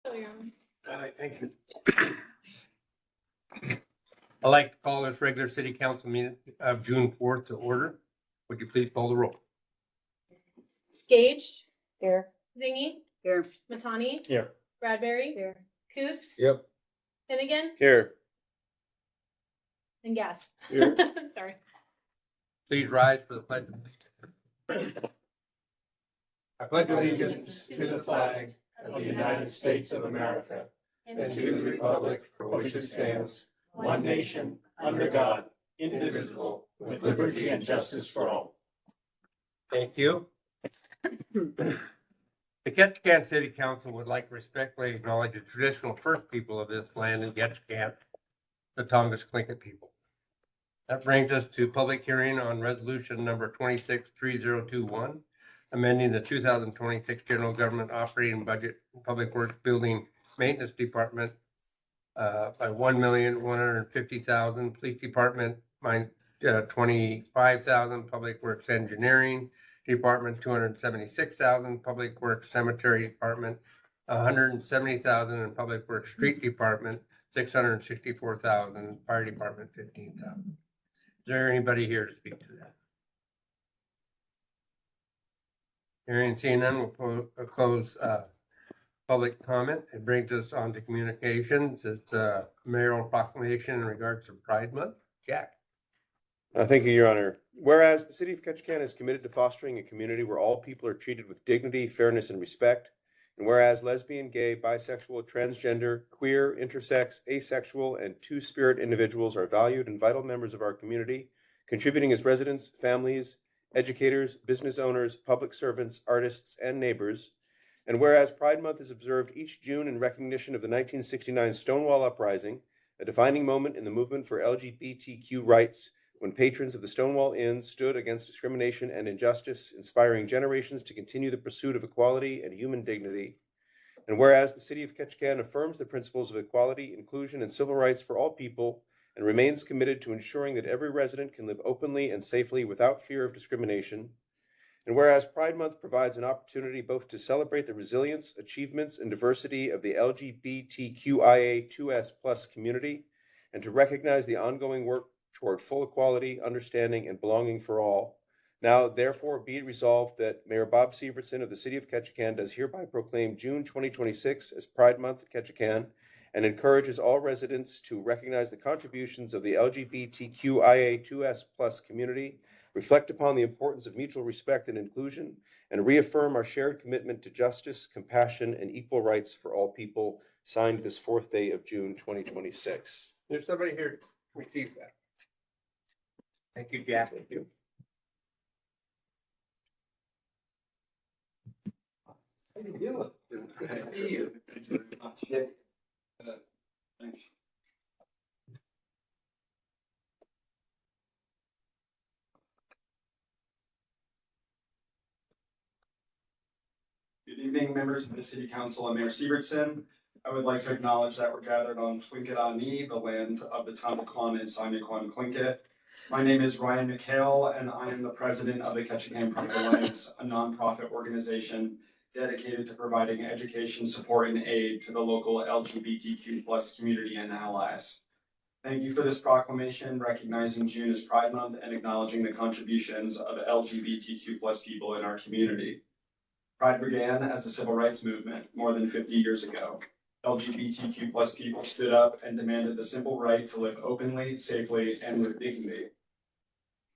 So you're on. All right, thank you. I'd like to call this regular city council meeting of June 4th to order. Would you please call the roll? Gage, Here. Zingy, Here. Matani, Here. Bradbury, Here. Coos, Yep. Finnegan, Here. and Gas. Here. Sorry. Please rise for the pledge. I pledge allegiance to the flag of the United States of America and to the republic for which it stands, one nation, under God, indivisible, with liberty and justice for all. Thank you. The Ketchikan City Council would like to respectfully acknowledge the traditional first people of this land in Ketchikan, the Tongass Tlingit people. That brings us to public hearing on resolution number 263021, amending the 2026 general government operating budget, Public Works Building Maintenance Department by $1,150,000, Police Department $25,000, Public Works Engineering Department $276,000, Public Works Cemetery Department $170,000, and Public Works Street Department $664,000, Fire Department $15,000. Is there anybody here to speak to that? Hearing and seeing none, we'll close public comment. It brings us on to communications. It's a mayoral proclamation in regards to Pride Month. Jack. Thank you, Your Honor. Whereas the City of Ketchikan is committed to fostering a community where all people are treated with dignity, fairness, and respect, and whereas lesbian, gay, bisexual, transgender, queer, intersex, asexual, and two-spirit individuals are valued and vital members of our community, contributing as residents, families, educators, business owners, public servants, artists, and neighbors, and whereas Pride Month is observed each June in recognition of the 1969 Stonewall Uprising, a defining moment in the movement for LGBTQ rights, when patrons of the Stonewall Inn stood against discrimination and injustice, inspiring generations to continue the pursuit of equality and human dignity. And whereas the City of Ketchikan affirms the principles of equality, inclusion, and civil rights for all people, and remains committed to ensuring that every resident can live openly and safely without fear of discrimination. And whereas Pride Month provides an opportunity both to celebrate the resilience, achievements, and diversity of the LGBTQIA2S+ community, and to recognize the ongoing work toward full equality, understanding, and belonging for all. Now, therefore, be it resolved that Mayor Bob Sievertson of the City of Ketchikan does hereby proclaim June 2026 as Pride Month at Ketchikan, and encourages all residents to recognize the contributions of the LGBTQIA2S+ community, reflect upon the importance of mutual respect and inclusion, and reaffirm our shared commitment to justice, compassion, and equal rights for all people, signed this 4th day of June 2026. There's somebody here to receive that. Thank you, Jack. Thank you. How you doing? Good to see you. Thanks. Good evening, members of the City Council and Mayor Sievertson. I would like to acknowledge that we're gathered on Tlingit-Ani, the land of the Tongaquan and Sanyaquan Tlingit. My name is Ryan McHale, and I am the president of the Ketchikan Pride Alliance, a nonprofit organization dedicated to providing education, support, and aid to the local LGBTQ+ community and allies. Thank you for this proclamation, recognizing June as Pride Month and acknowledging the contributions of LGBTQ+ people in our community. Pride began as a civil rights movement more than 50 years ago. LGBTQ+ people stood up and demanded the simple right to live openly, safely, and with dignity.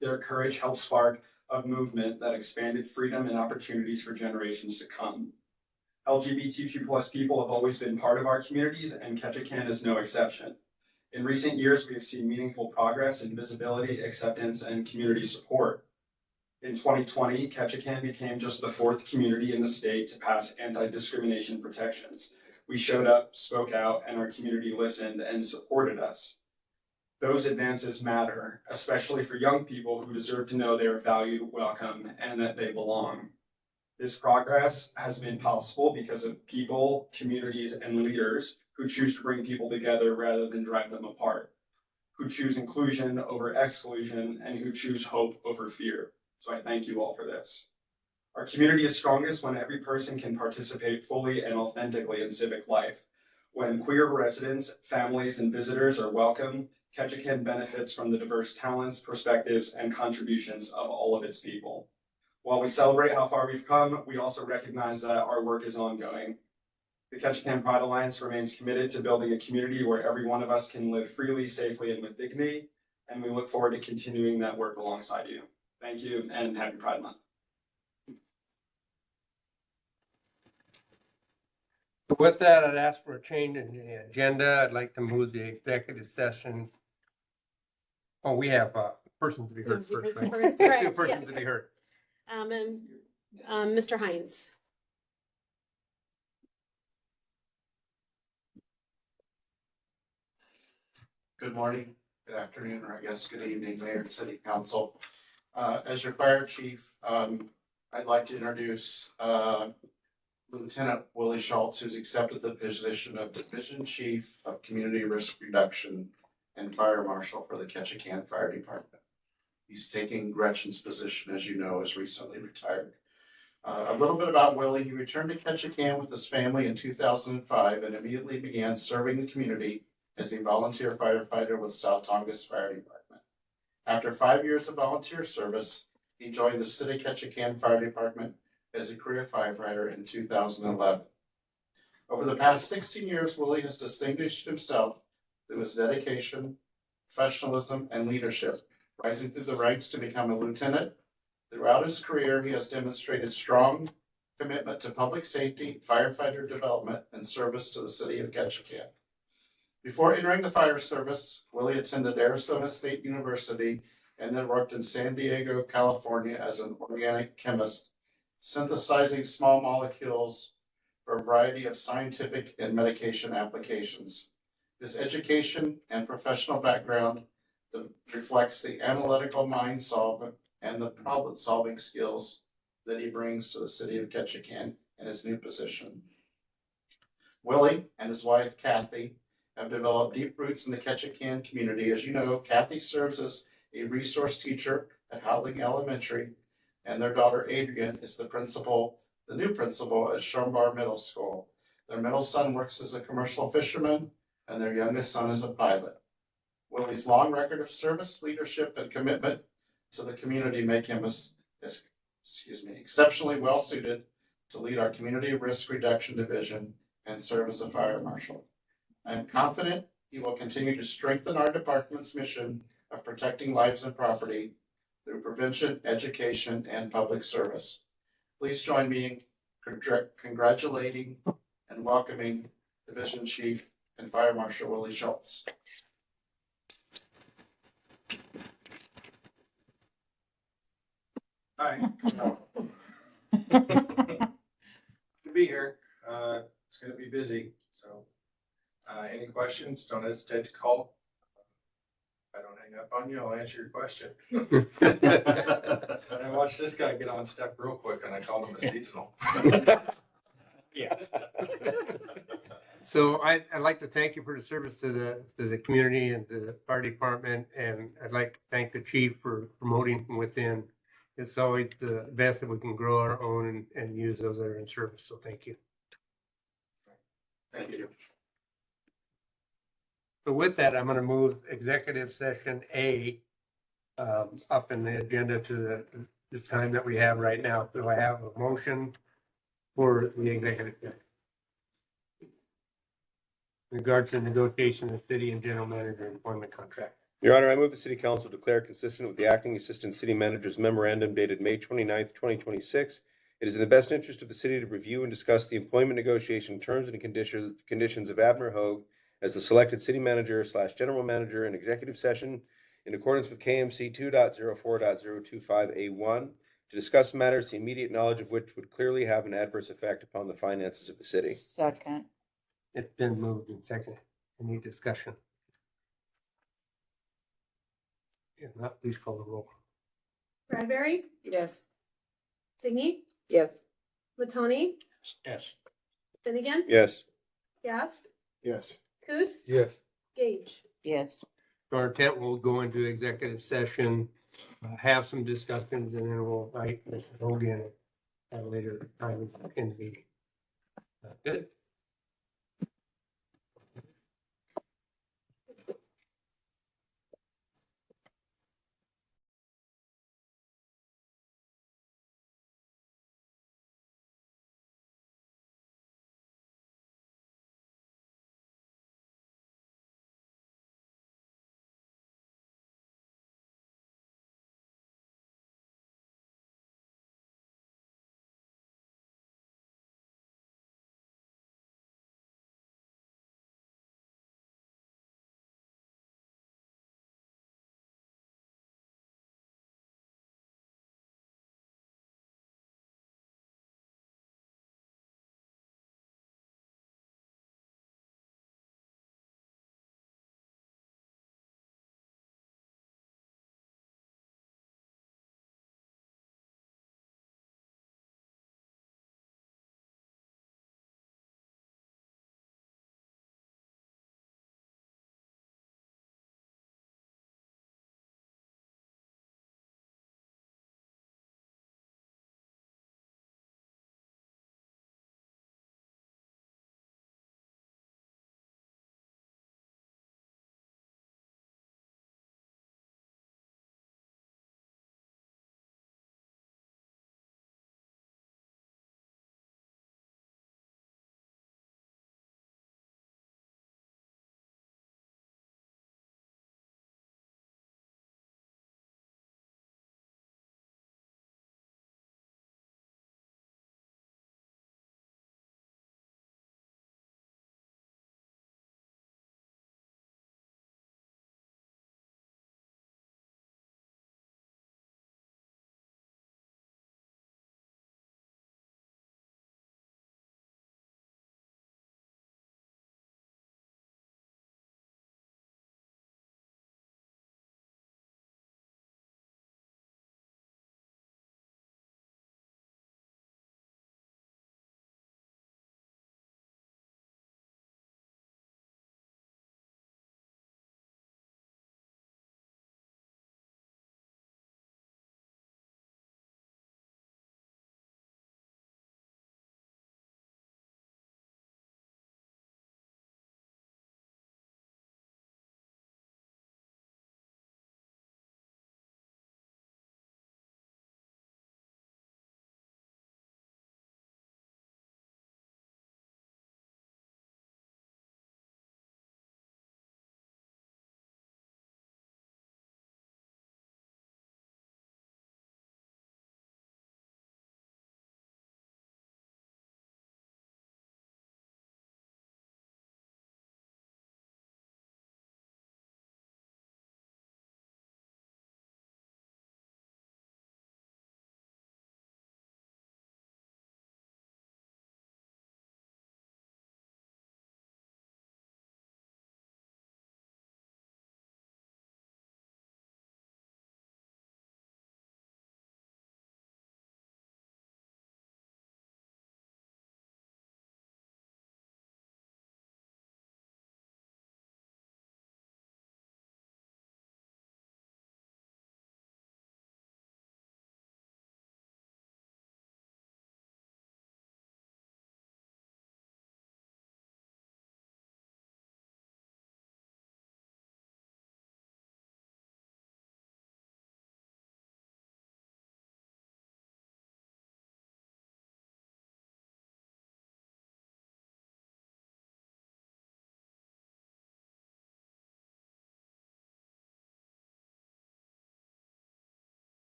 Their courage helped spark a movement that expanded freedom and opportunities for generations to come. LGBTQ+ people have always been part of our communities, and Ketchikan is no exception. In recent years, we have seen meaningful progress in visibility, acceptance, and community support. In 2020, Ketchikan became just the 4th community in the state to pass anti-discrimination protections. We showed up, spoke out, and our community listened and supported us. Those advances matter, especially for young people who deserve to know they are valued, welcome, and that they belong. This progress has been possible because of people, communities, and leaders who choose to bring people together rather than drive them apart, who choose inclusion over exclusion, and who choose hope over fear. So I thank you all for this. Our community is strongest when every person can participate fully and authentically in civic life. When queer residents, families, and visitors are welcome, Ketchikan benefits from the diverse talents, perspectives, and contributions of all of its people. While we celebrate how far we've come, we also recognize that our work is ongoing. The Ketchikan Pride Alliance remains committed to building a community where every one of us can live freely, safely, and with dignity, and we look forward to continuing that work alongside you. Thank you, and happy Pride Month. So with that, I'd ask for a change in the agenda. I'd like to move the executive session. Oh, we have persons to be heard Yeah, first, first, right? correct, Two persons to yes. be heard. Mr. Hines. Good morning, good afternoon, or I guess good evening, Mayor and City Council. As your fire chief, I'd like to introduce Lieutenant Willie Schultz, who's accepted the position of Division Chief of Community Risk Reduction and Fire Marshal for the Ketchikan Fire Department. He's taking Gretchen's position, as you know, is recently retired. A little bit about Willie. He returned to Ketchikan with his family in 2005 and immediately began serving the community as a volunteer firefighter with South Tongass Fire Department. After 5 years of volunteer service, he joined the City Ketchikan Fire Department as a career firefighter in 2011. Over the past 16 years, Willie has distinguished himself through his dedication, professionalism, and leadership, rising through the ranks to become a lieutenant. Throughout his career, he has demonstrated strong commitment to public safety, firefighter development, and service to the city of Ketchikan. Before entering the fire service, Willie attended Arizona State University and then worked in San Diego, California as an organic chemist, synthesizing small molecules for a variety of scientific and medication applications. His education and professional background reflects the analytical mind solvent and the problem-solving skills that he brings to the city of Ketchikan in his new position. Willie and his wife, Kathy, have developed deep roots in the Ketchikan community. As you know, Kathy serves as a resource teacher at Howling Elementary, and their daughter Adrian is the new principal at Schombar Middle School. Their middle son works as a commercial fisherman, and their youngest son is a pilot. Willie's long record of service, leadership, and commitment to the community make him exceptionally well suited to lead our community risk reduction division and serve as a fire marshal. I am confident he will continue to strengthen our department's mission of protecting lives and property through prevention, education, and public service. Please join me in congratulating and welcoming Division Chief and Fire Marshal Willie Schultz. Hi. Good to be here. It's gonna be busy, so, any questions, don't hesitate to call. If I don't hang up on you, I'll answer your question. I watched this guy get on step real quick and I called him a seasonal. Yeah. So I'd like to thank you for the service to the community and the fire department, and I'd like to thank the chief for promoting from within. It's always the best that we can grow our own and use those that are in service, so thank you. Thank you. So with that, I'm gonna move executive session A up in the agenda to the time that we have right now. So I have a motion for the executive session. In regards to negotiation of city and general manager employment contract. Your Honor, I move the City Council declare consistent with the Acting Assistant City Manager's memorandum dated May 29th, 2026. It is in the best interest of the city to review and discuss the employment negotiation terms and conditions of Abner Hogue as the selected city manager / general manager in executive session in accordance with KMC 2.04.025A1 to discuss matters the immediate knowledge of which would clearly have an adverse effect upon the finances of the city. Second. It's been moved and seconded. Any discussion? If not, please call the roll. Bradbury, Yes. Signy, Yes. Latoni, Yes. Finnegan, Yes. Gass, Yes. Coos, Yes. Gage. Yes. Our intent will go into executive session, have some discussions, and then we'll invite Mr. Hogan at a later time in the meeting. Good.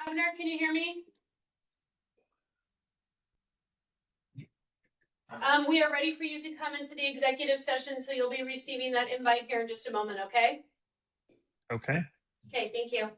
Abner, can you hear me? We are ready for you to come into the executive session, so you'll be receiving that invite here in just a moment, okay? Okay. Okay, thank you.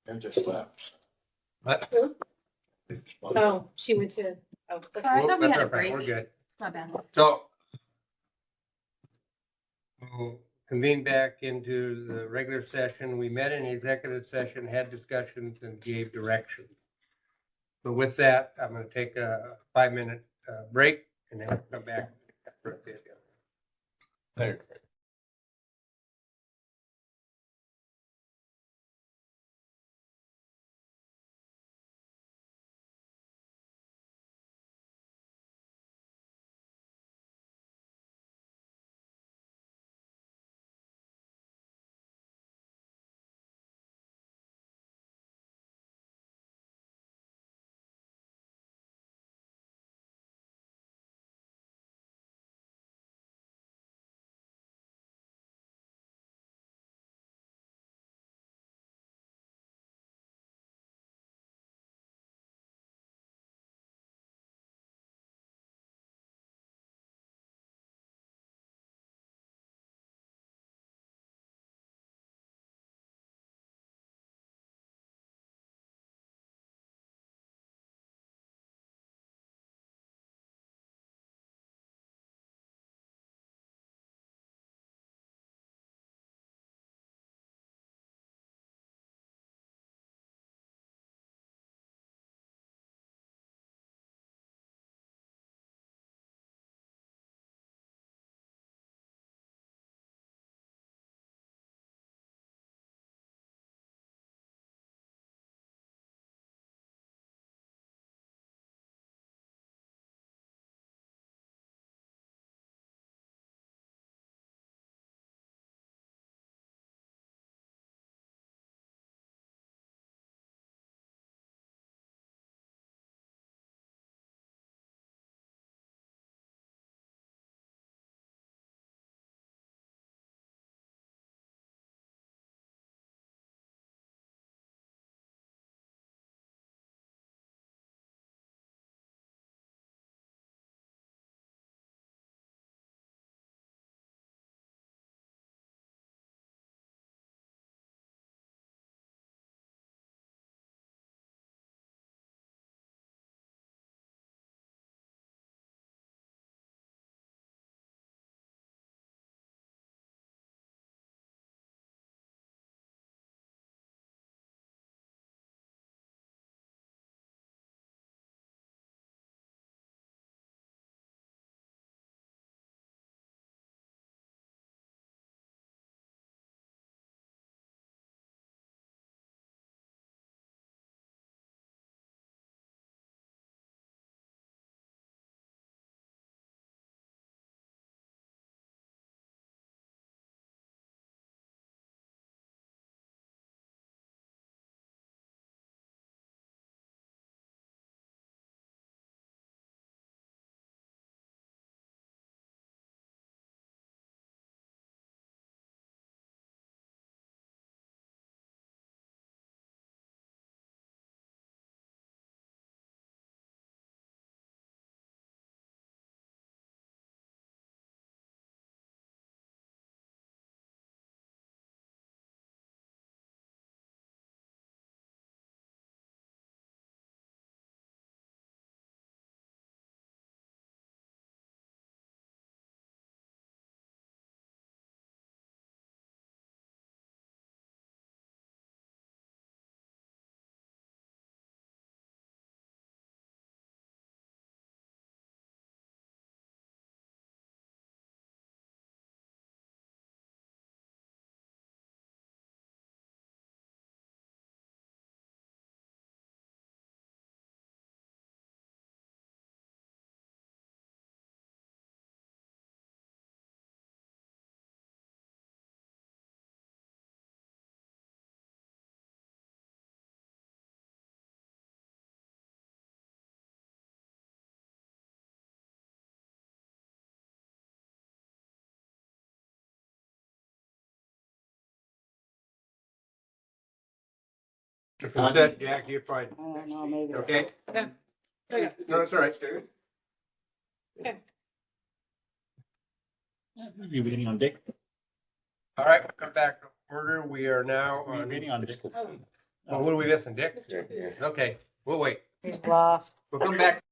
And just left. But Oh, she went to, oh, okay. I thought we that's had a all right, we're break. good. It's not bad. So we'll convene back into the regular session. We met in the executive session, had discussions and gave direction. So with that, I'm going to take a 5-minute break and then come back. Thanks. If it's that, Jack, you're fine. I don't know, maybe. Okay? Okay. No, it's all right. You meeting on Dick? All right, we'll come back to order. We are now Are you on meeting on Dick? Well, what are we missing, Dick? Mr. Booth. Okay, we'll wait. He's lost. We'll come back.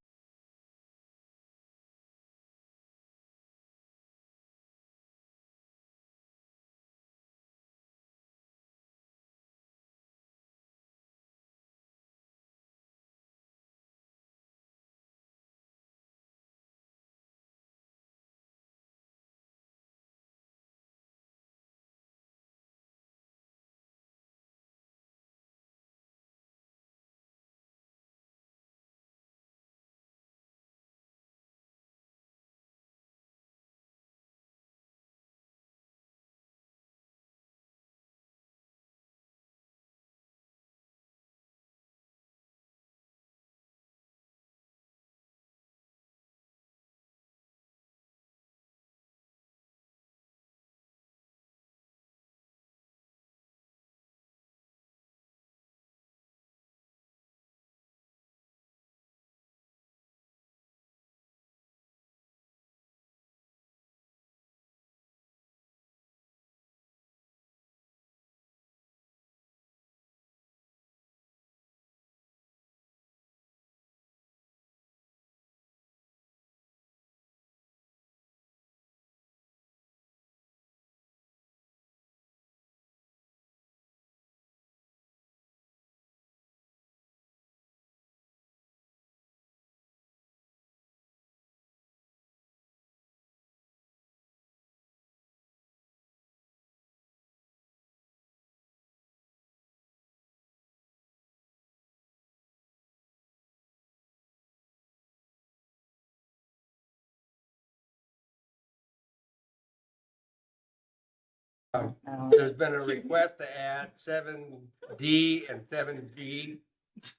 There's been a request to add 7D and 7G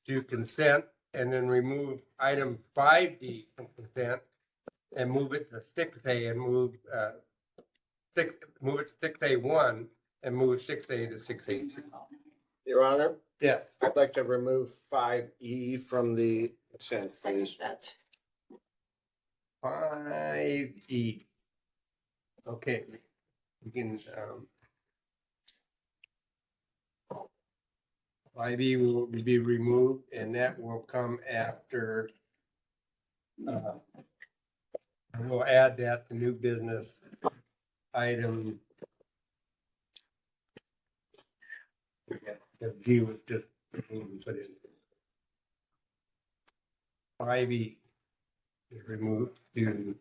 to consent and then remove item 5D from consent and move it to 6A and move it to 6A1 and move 6A to 6A2. Your Honor, Yes. I'd like to remove 5E from the consent, Second please. that. 5E. Okay. We can, 5E will be removed and that will come after. We'll add that to new business item. That G was just removed and put in. 5E is removed to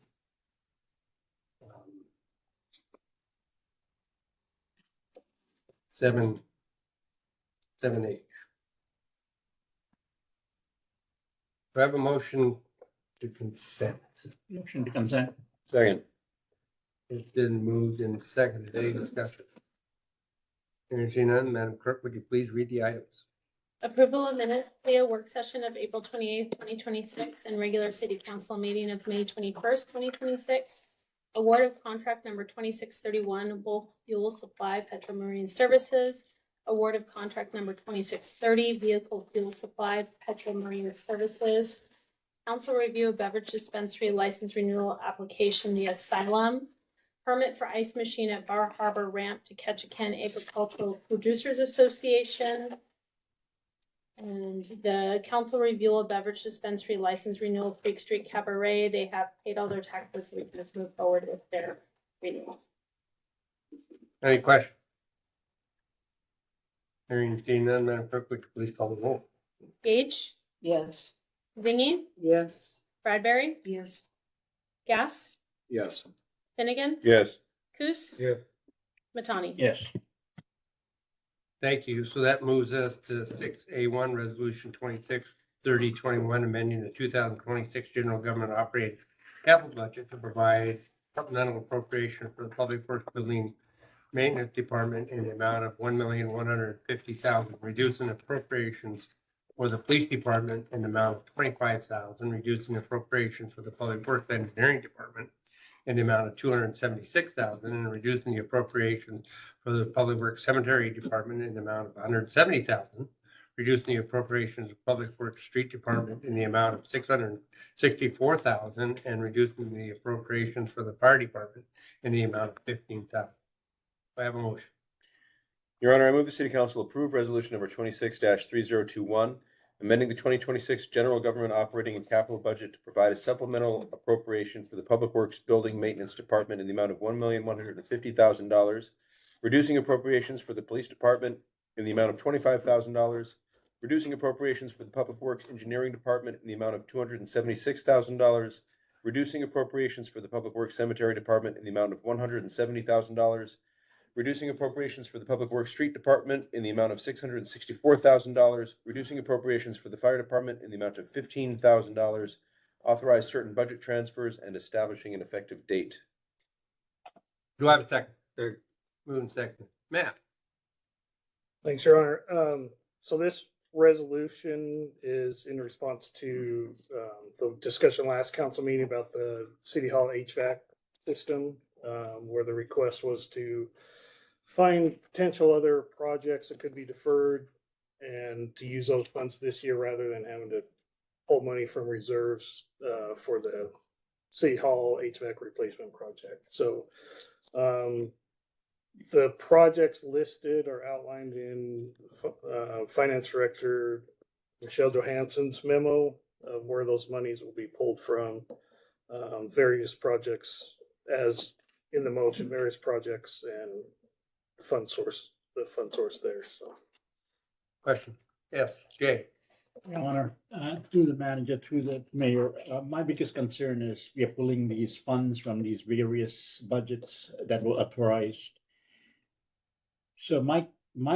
7, 8. Do I have a motion to consent? Motion to consent. Second. It's been moved and seconded. Any discussion? Hearing seen none, Madam Clerk, would you please read the items? Approval of minutes, the work session of April 28th, 2026, and regular city council meeting of May 21st, 2026. Award of contract number 2631, Wolf Fuel Supply Petromarine Services. Award of contract number 2630, Vehicle Fuel Supply Petromarine Services. Council review of beverage dispensary license renewal application, the Asylum. Permit for ice machine at Bar Harbor Ramp to Ketchikan Agricultural Producers Association. And the council review of beverage dispensary license renewal, Creek Street Cabaret. They have paid all their taxes, so we can just move forward with their renewal. Any questions? Hearing seen none, Madam Clerk, would you please call the roll? Gage, Yes. Zingy, Yes. Bradbury, Yes. Gas, Yes. Finnegan, Yes. Coos, Yes. Matani. Yes. Thank you. So that moves us to 6A1, Resolution 263021, amending the 2026 General Government Operating Capital Budget to provide supplemental appropriation for the Public Works Building Maintenance Department in the amount of $1,150,000, reducing appropriations for the Police Department in the amount of $25,000, reducing appropriations for the Public Works Engineering Department in the amount of $276,000, and reducing the appropriations for the Public Works Cemetery Department in the amount of $170,000, reducing the appropriations of Public Works Street Department in the amount of $664,000, and reducing the appropriations for the Fire Department in the amount of $15,000. I have a motion. Your Honor, I move the City Council approve resolution number 26-3021, amending the 2026 general government operating and capital budget to provide a supplemental appropriation for the Public Works Building Maintenance Department in the amount of $1,150,000, reducing appropriations for the Police Department in the amount of $25,000, reducing appropriations for the Public Works Engineering Department in the amount of $276,000, reducing appropriations for the Public Works Cemetery Department in the amount of $170,000, reducing appropriations for the Public Works Street Department in the amount of $664,000, reducing appropriations for the Fire Department in the amount of $15,000, authorize certain budget transfers, and establishing an effective date. Do I have a second? Third. Moving second. Matt? Thanks, Your Honor. So this resolution is in response to the discussion last council meeting about the City Hall HVAC system, where the request was to find potential other projects that could be deferred and to use those funds this year rather than having to pull money from reserves for the City Hall HVAC replacement project. So the projects listed are outlined in Finance Director Michelle Johansson's memo of where those monies will be pulled from. Various projects as in the motion, various projects and the fund source there, so. Question? Yes, Jay? Your Honor, through the manager, through the mayor, my biggest concern is we are pulling these funds from these various budgets that were authorized. So my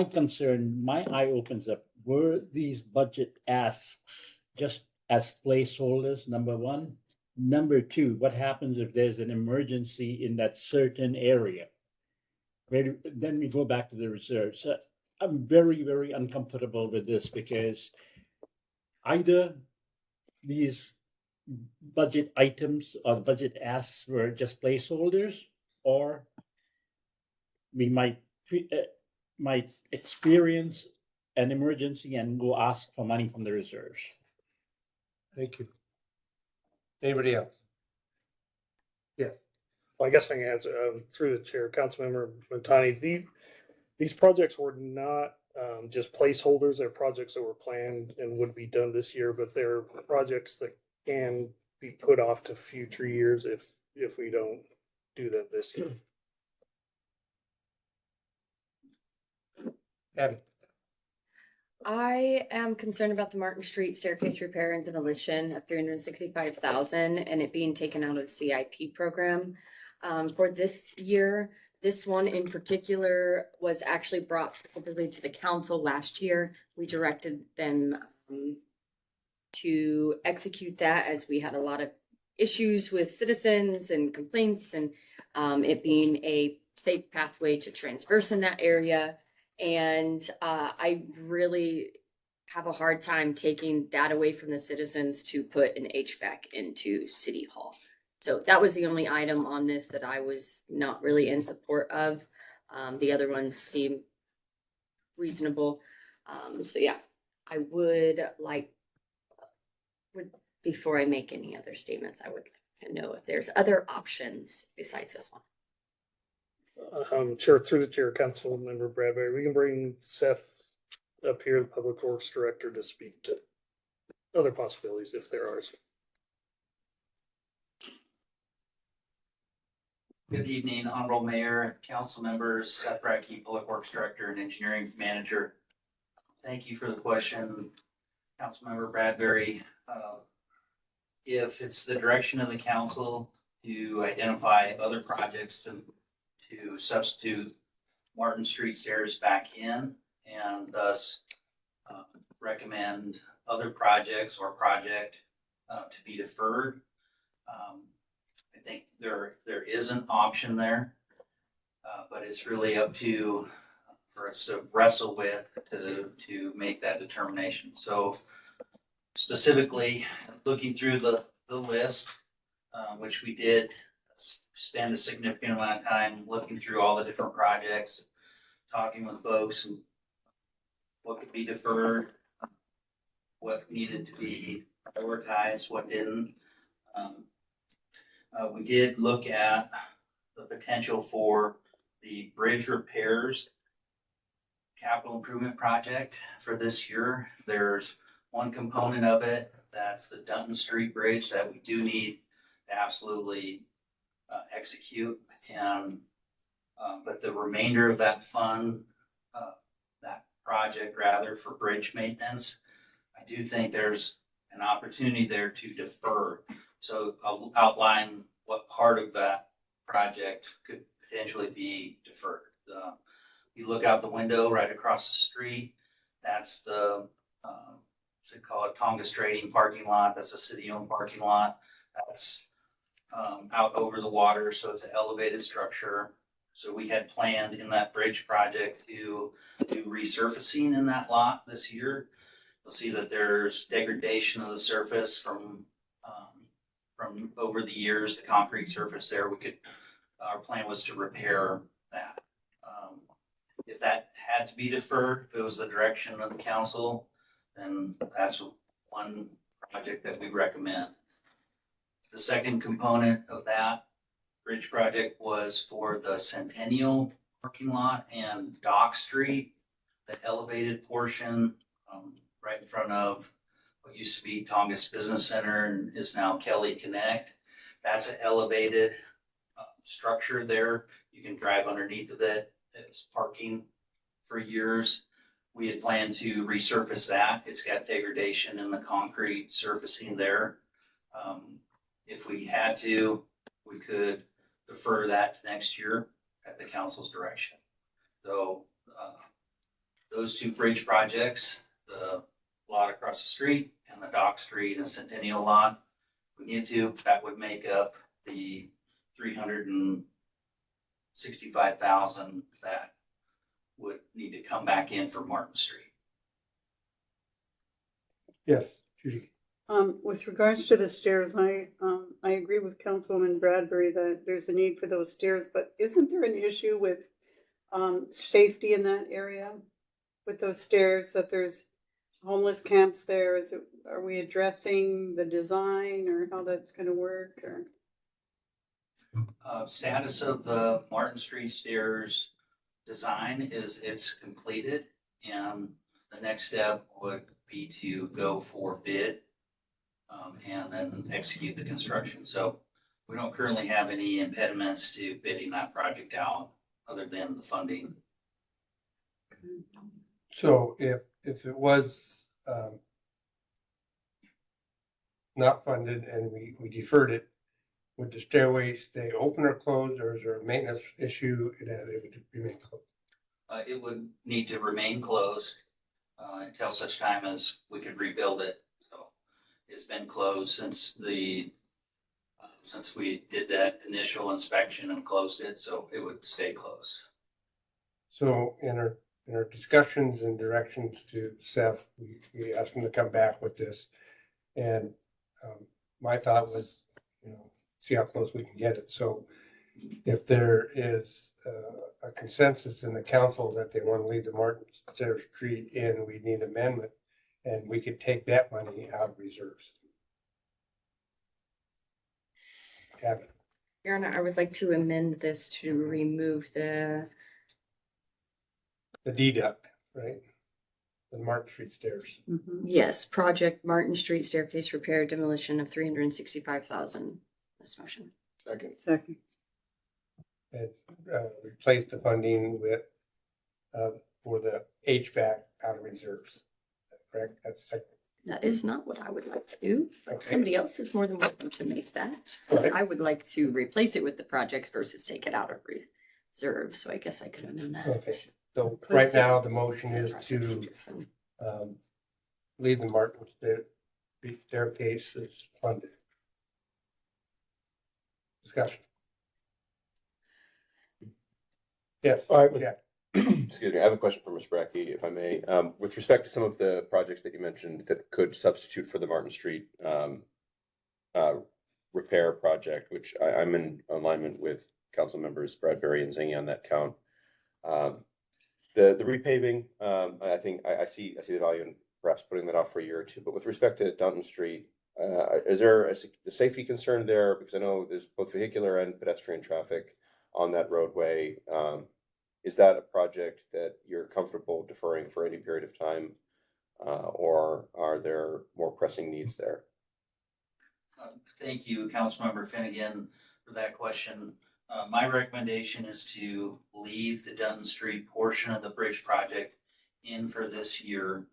concern, my eye opens up, were these budget asks just as placeholders, number one? Number two, what happens if there's an emergency in that certain area? Then we go back to the reserves. So I'm very, very uncomfortable with this because either these budget items or budget asks were just placeholders, or we might experience an emergency and go ask for money from the reserves. Thank you. Anybody else? Yes. Well, I guess I can answer through the chair, Councilmember Montani. These projects were not just placeholders. They're projects that were planned and would be done this year, but they're projects that can be put off to future years if we don't do them this year. Abby? I am concerned about the Martin Street staircase repair and demolition of $365,000 and it being taken out of the CIP program. For this year, this one in particular was actually brought specifically to the council last year. We directed them to execute that as we had a lot of issues with citizens and complaints and it being a safe pathway to transverse in that area. And I really have a hard time taking that away from the citizens to put an HVAC into City Hall. So that was the only item on this that I was not really in support of. The other ones seem reasonable. So yeah, I would like, before I make any other statements, I would like to know if there's other options besides this one. Sure, through the chair, Councilmember Bradbury, we can bring Seth up here, the Public Works Director, to speak to other possibilities if there are. Good evening, Honorable Mayor, Council members, Seth Bradkey, Public Works Director and Engineering Manager. Thank you for the question, Councilmember Bradbury. If it's the direction of the council to identify other projects to substitute Martin Street stairs back in and thus recommend other projects or project to be deferred, I think there is an option there, but it's really up to for us to wrestle with to make that determination. So specifically looking through the list, which we did spend a significant amount of time looking through all the different projects, talking with folks and what could be deferred, what needed to be prioritized, what didn't. We did look at the potential for the bridge repairs capital improvement project for this year. There's one component of it, that's the Dunton Street Bridge that we do need to absolutely execute. And, but the remainder of that fund, that project rather, for bridge maintenance, I do think there's an opportunity there to defer. So I'll outline what part of that project could potentially be deferred. You look out the window right across the street, that's the, what's it called, Tongass Trading parking lot. That's a city-owned parking lot. That's out over the water, so it's an elevated structure. So we had planned in that bridge project to do resurfacing in that lot this year. You'll see that there's degradation of the surface from over the years, the concrete surface there. Our plan was to repair that. If that had to be deferred, if it was the direction of the council, then that's one project that we recommend. The second component of that bridge project was for the Centennial parking lot and Dock Street, the elevated portion right in front of what used to be Tongass Business Center and is now Kelly Connect. That's an elevated structure there. You can drive underneath of it. It was parking for years. We had planned to resurface that. It's got degradation in the concrete surfacing there. If we had to, we could defer that to next year at the council's direction. So those two bridge projects, the lot across the street and the Dock Street and Centennial lot, if we need to, that would make up the $365,000 that would need to come back in for Martin Street. Yes, Judy. With regards to the stairs, I agree with Councilwoman Bradbury that there's a need for those stairs, but isn't there an issue with safety in that area with those stairs, that there's homeless camps there? Are we addressing the design or how that's going to work? Or Status of the Martin Street stairs design is it's completed, and the next step would be to go for bid and then execute the construction. So we don't currently have any impediments to bidding that project out other than the funding. So if it was not funded and we deferred it, would the stairway stay open or closed, or is there a maintenance issue that it would remain closed? It would need to remain closed until such time as we could rebuild it. So it's been closed since we did that initial inspection and closed it, so it would stay closed. So in our discussions and directions to Seth, we asked him to come back with this. And my thought was, see how close we can get it. So if there is a consensus in the council that they want to leave the Martin Street in, we need amendment, and we could take that money out of reserves. Kathy. Your Honor, I would like to amend this to remove the deduct, right? The Martin Street stairs. yes, project Martin Street staircase repair demolition of $365,000. This motion. Second. And replace the funding with for the HVAC out of reserves. Correct? That's second. That is not what I would like to do. Okay. Somebody else is more than welcome to make that. Okay. I would like to replace it with the projects versus take it out of reserve. So I guess I could amend that. Okay. So right now, the motion is to leave the Martin staircase as funded. Discussion. Yes. All right. Yeah. Excuse me, I have a question for Ms. Brackey, if I may. With respect to some of the projects that you mentioned that could substitute for the Martin Street repair project, which I'm in alignment with council members Bradbury and Zingy on that count. The repaving, I think I see the value in perhaps putting that off for a year or two. But with respect to Dunton Street, is there a safety concern there? Because I know there's both vehicular and pedestrian traffic on that roadway. Is that a project that you're comfortable deferring for any period of time? Or are there more pressing needs there? Thank you, Councilmember Finnegan, for that question. My recommendation is to leave the Dutton Street portion of the bridge project in for this year.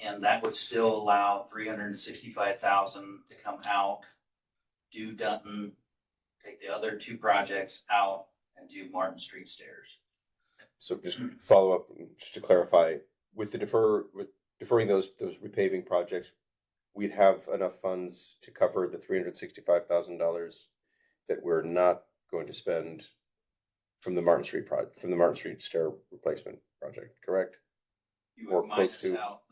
And that would still allow $365,000 to come out, do Dutton, take the other two projects out, and do Martin Street stairs. So just follow up, just to clarify, with deferring those repaving projects, we'd have enough funds to cover the $365,000 that we're not going to spend from the Martin Street stair replacement project, correct? You Or would close minus to. out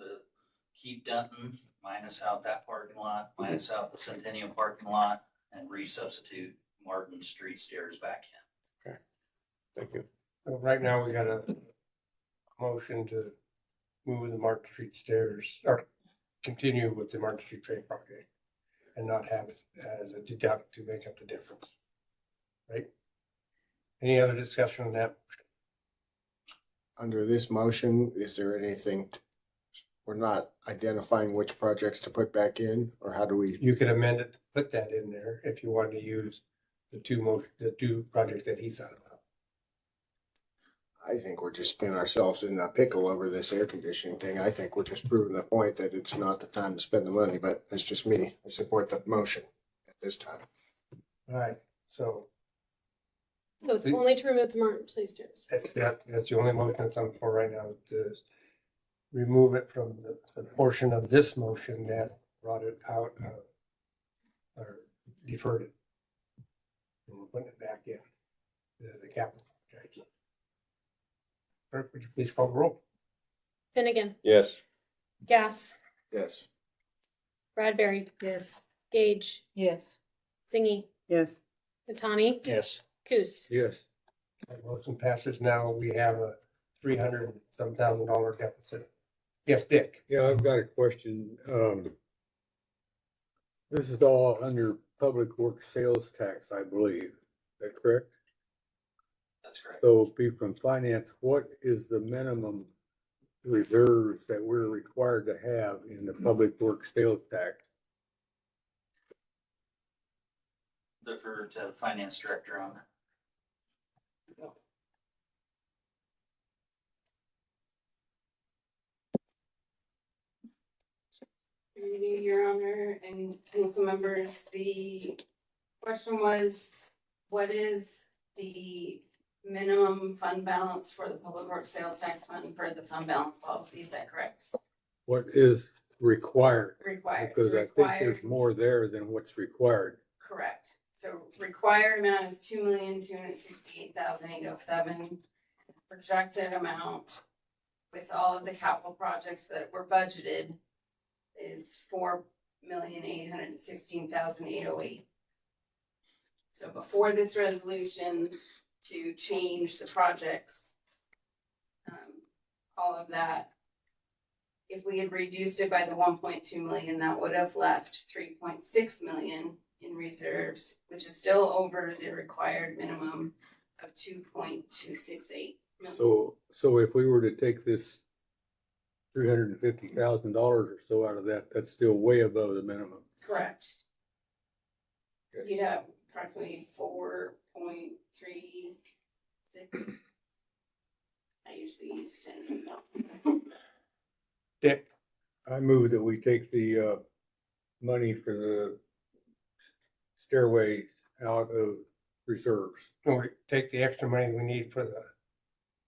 keep Dutton, minus out that parking lot, minus out the Centennial parking lot, and resubstitute Martin Street stairs back in. Thank you. Well, right now, we got a motion to move the Martin Street stairs, or continue with the Martin Street train project and not have it as a deduct to make up the difference. Right? Any other discussion on that? Under this motion, is there anything, we're not identifying which projects to put back in, or how do we? You could amend it to put that in there if you wanted to use the two projects that he thought about. I think we're just spinning ourselves in a pickle over this air conditioning thing. I think we're just proving the point that it's not the time to spend the money, but it's just me. I support the motion at this time. All right, so So it's only to remove the Martin Place stairs. that's the only motion that's on the floor right now, to remove it from the portion of this motion that brought it out of, or deferred it. And we're putting it back in, the capital project. Clerk, would you please call the roll? Finnegan, Yes. Gas, Yes. Bradbury, Yes. Gage, Yes. Zingy, Yes. Natani, Yes. Coos. Yes. That motion passes. Now we have a $300,000 deficit. Yes, Dick? Yeah, I've got a question. This is all under public works sales tax, I believe. Is that correct? That's correct. So be from finance, what is the minimum reserves that we're required to have in the public works sales tax? Defer to finance director on that. Your Honor and council members, the question was, what is the minimum fund balance for the public works sales tax fund per the fund balance policy? Is that correct? What is required? Required. Because I think there's more there than what's required. Correct. So required amount is $2,268,807. Projected amount with all of the capital projects that were budgeted is $4,816,808. So before this resolution to change the projects, all of that, if we had reduced it by the 1.2 million, that would have left 3.6 million in reserves, which is still over the required minimum of 2.268 million. So if we were to take this $350,000 or so out of that, that's still way above the minimum. Correct. You'd have approximately 4.36. I usually use 10. Dick? I move that we take the money for the stairways out of reserves. Or take the extra money we need for the,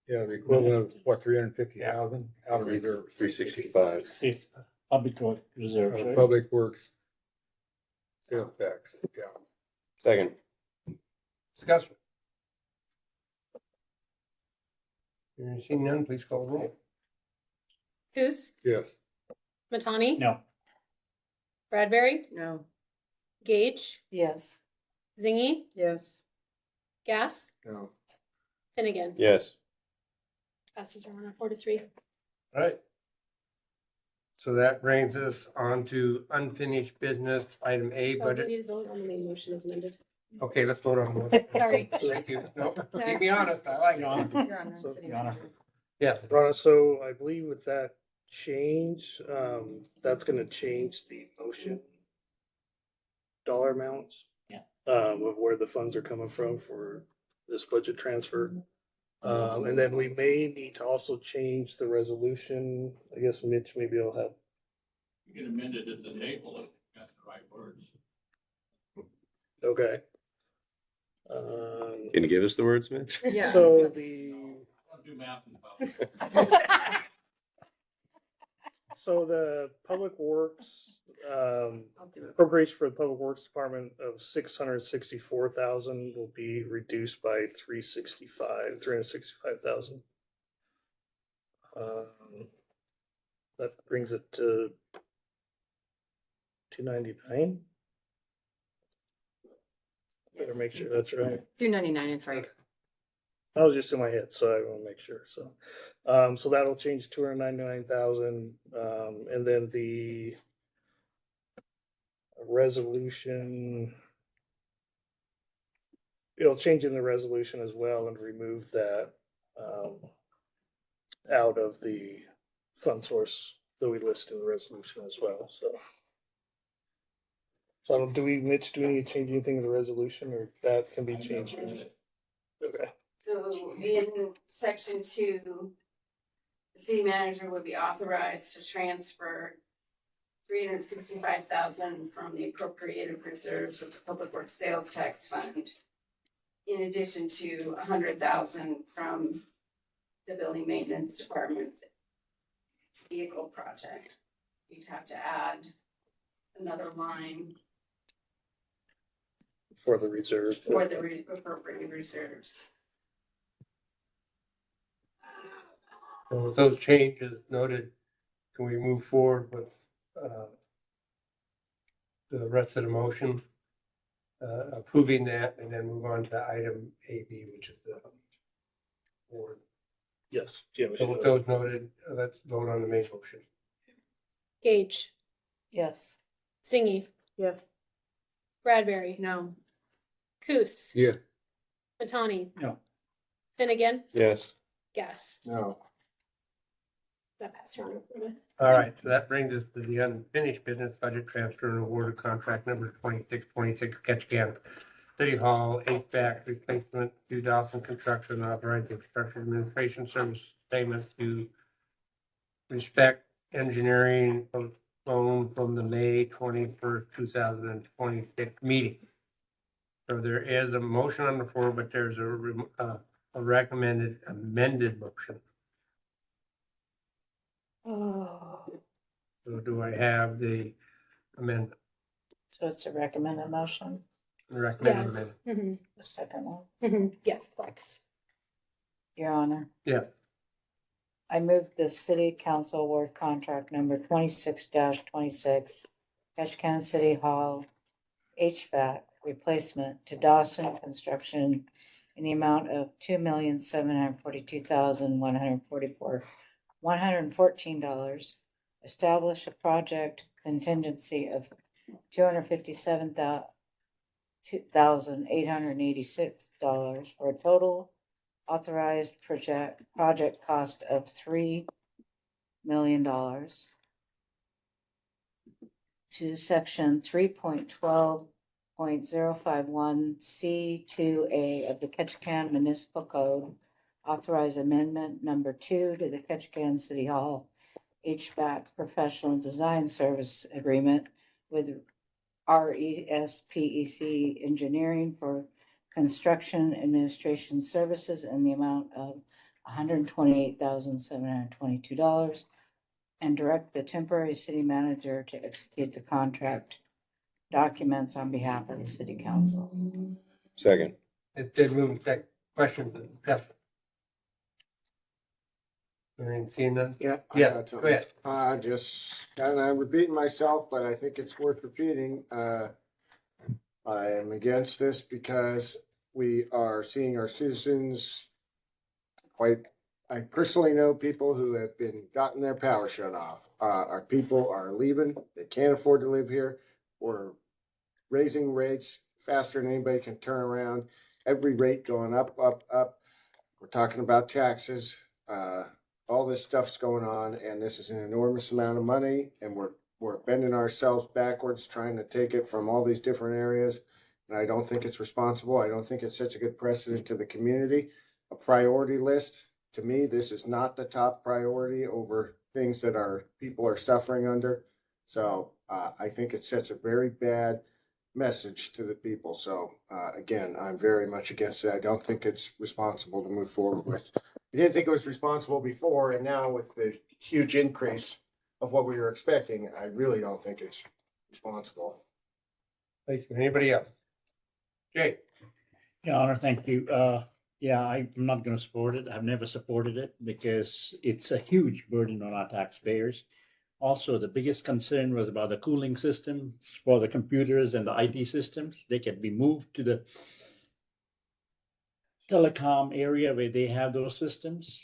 Yeah, the equivalent of what, 350,000 out of reserves. 365. It's public work reserve, right? Public works sales tax, yeah. Second. discussion. Hearing and seeing none, please call the roll. Coos, Yes. Matani, No. Bradbury, No. Gage, Yes. Zingy, Yes. Gas, No. Finnegan. Yes. Passes your Honor, 4-3. All right. So that brings us on to unfinished business, item A, Oh, we budget. need to vote on the main motion as amended. Okay, let's vote on one. Sorry. Thank you. No, keep me honest. I like it. Your Honor, So- City Your Honor. Manager. Yes. Ronna, so I believe with that change, that's gonna change the motion dollar amounts. Yeah. Of where the funds are coming from for this budget transfer. And then we may need to also change the resolution. I guess Mitch, maybe I'll have. You can amend it at the table if you got the right words. Okay. Can you give us the words, Mitch? Yeah. So that's- the, I'll do math in about. so the Public Works, I'll do it. appropriation for the Public Works Department of 664,000 will be reduced by 365,000. That brings it to 299. Better make sure that's right. 299, it's right. That was just in my head, so I want to make sure, so. So that'll change 299,000, and then the resolution. It'll change in the resolution as well and remove that, out of the fund source that we list in the resolution as well, so. So I don't, Mitch, do we need to change anything in the resolution, or that can be changed? Okay. So in section 2, the city manager would be authorized to transfer 365,000 from the appropriated reserves of the Public Works Sales Tax Fund, in addition to 100,000 from the Building Maintenance Department's vehicle project. You'd have to add another line For the reserve. for the appropriated reserves. So with those changes noted, can we move forward with the rest of the motion? Approving that and then move on to item AB, which is the board. Yes. Jim. So with those noted, let's vote on the main motion. Gage, Yes. Zingy, Yes. Bradbury, No. Yeah. Coos, Matani. No. Finnegan, Yes. Guess. No, That passed around. All right, so that brings us to the unfinished business budget transfer and award of contract number 2626 Ketchikan City Hall HVAC replacement to Dawson Construction, authorized construction administration service payment to Respect Engineering postponed from the May 21st, 2026 meeting. So there is a motion on the floor, but there's a recommended amended motion. Oh. So do I have the amendment? So it's a recommended motion, Recommended amendment? Mhm, the second one. mhm, yes, correct. Your Honor. Yeah. I move the city council award contract number 26-26, Ketchikan City Hall HVAC replacement to Dawson Construction in the amount of $2,742,114. Establish a project contingency of $257,886 for a total authorized project cost of $3 million. To section 3.12.051 C2A of the Ketchikan Municipal Code, authorize amendment number 2 to the Ketchikan City Hall HVAC Professional Design Service Agreement with RESPEC Engineering for construction administration services in the amount of $128,722 and direct the temporary city manager to execute the contract documents on behalf of the city council. Second. It did move that question. Yes. Seeing none? yeah. I Yes, got go something. ahead. Just kind of repeating myself, but I think it's worth repeating. I am against this because we are seeing our citizens I personally know people who have gotten their power shut off. Our people are leaving. They can't afford to live here. We're raising rates faster than anybody can turn around. Every rate going up, up, up. We're talking about taxes, all this stuff's going on, and this is an enormous amount of money, and we're bending ourselves backwards, trying to take it from all these different areas. And I don't think it's responsible. I don't think it's such a good precedent to the community. A priority list, to me, this is not the top priority over things that our people are suffering under. So I think it sets a very bad message to the people. So again, I'm very much against it. I don't think it's responsible to move forward with. I didn't think it was responsible before, and now with the huge increase of what we were expecting, I really don't think it's responsible. Thank you. Anybody else? Jay? Your Honor, thank you. Yeah, I'm not gonna support it. I've never supported it because it's a huge burden on our taxpayers. Also, the biggest concern was about the cooling system for the computers and the IT systems. They can be moved to the telecom area where they have those systems,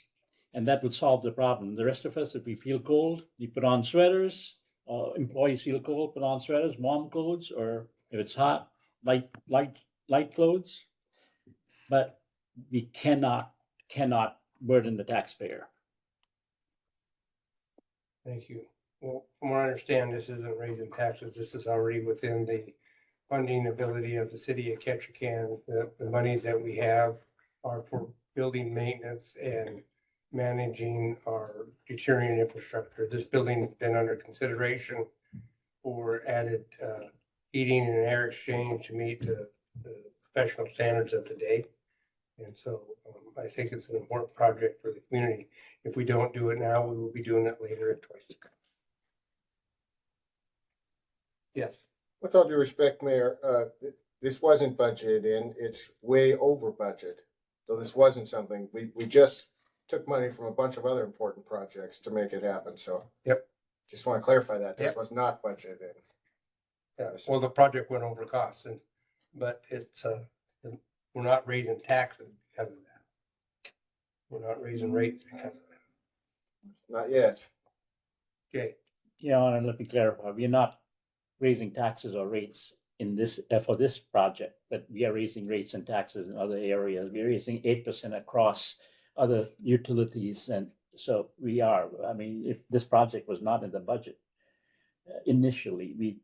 and that would solve the problem. The rest of us, if we feel cold, we put on sweaters, employees feel cold, put on sweaters, warm clothes, or if it's hot, light clothes. But we cannot burden the taxpayer. Thank you. Well, from what I understand, this isn't raising taxes. This is already within the funding ability of the city of Ketchikan. The monies that we have are for building maintenance and managing our deteriorating infrastructure. This building has been under consideration for added heating and air exchange to meet the professional standards of the day. And so I think it's an important project for the community. If we don't do it now, we will be doing it later at twice the cost. Yes. With all due respect, Mayor, this wasn't budgeted in. It's way over budget. So this wasn't something, we just took money from a bunch of other important projects to make it happen. So. Yep. Just want to clarify that. This Yep. was not budgeted in. Yeah, well, the project went over cost, but it's, we're not raising taxes because of that. We're not raising rates because of that. Not yet. Okay. Yeah, and let me clarify, we're not raising taxes or rates in this, for this project, but we are raising rates and taxes in other areas. We're raising 8% across other utilities, and so we are. I mean, if this project was not in the budget initially, we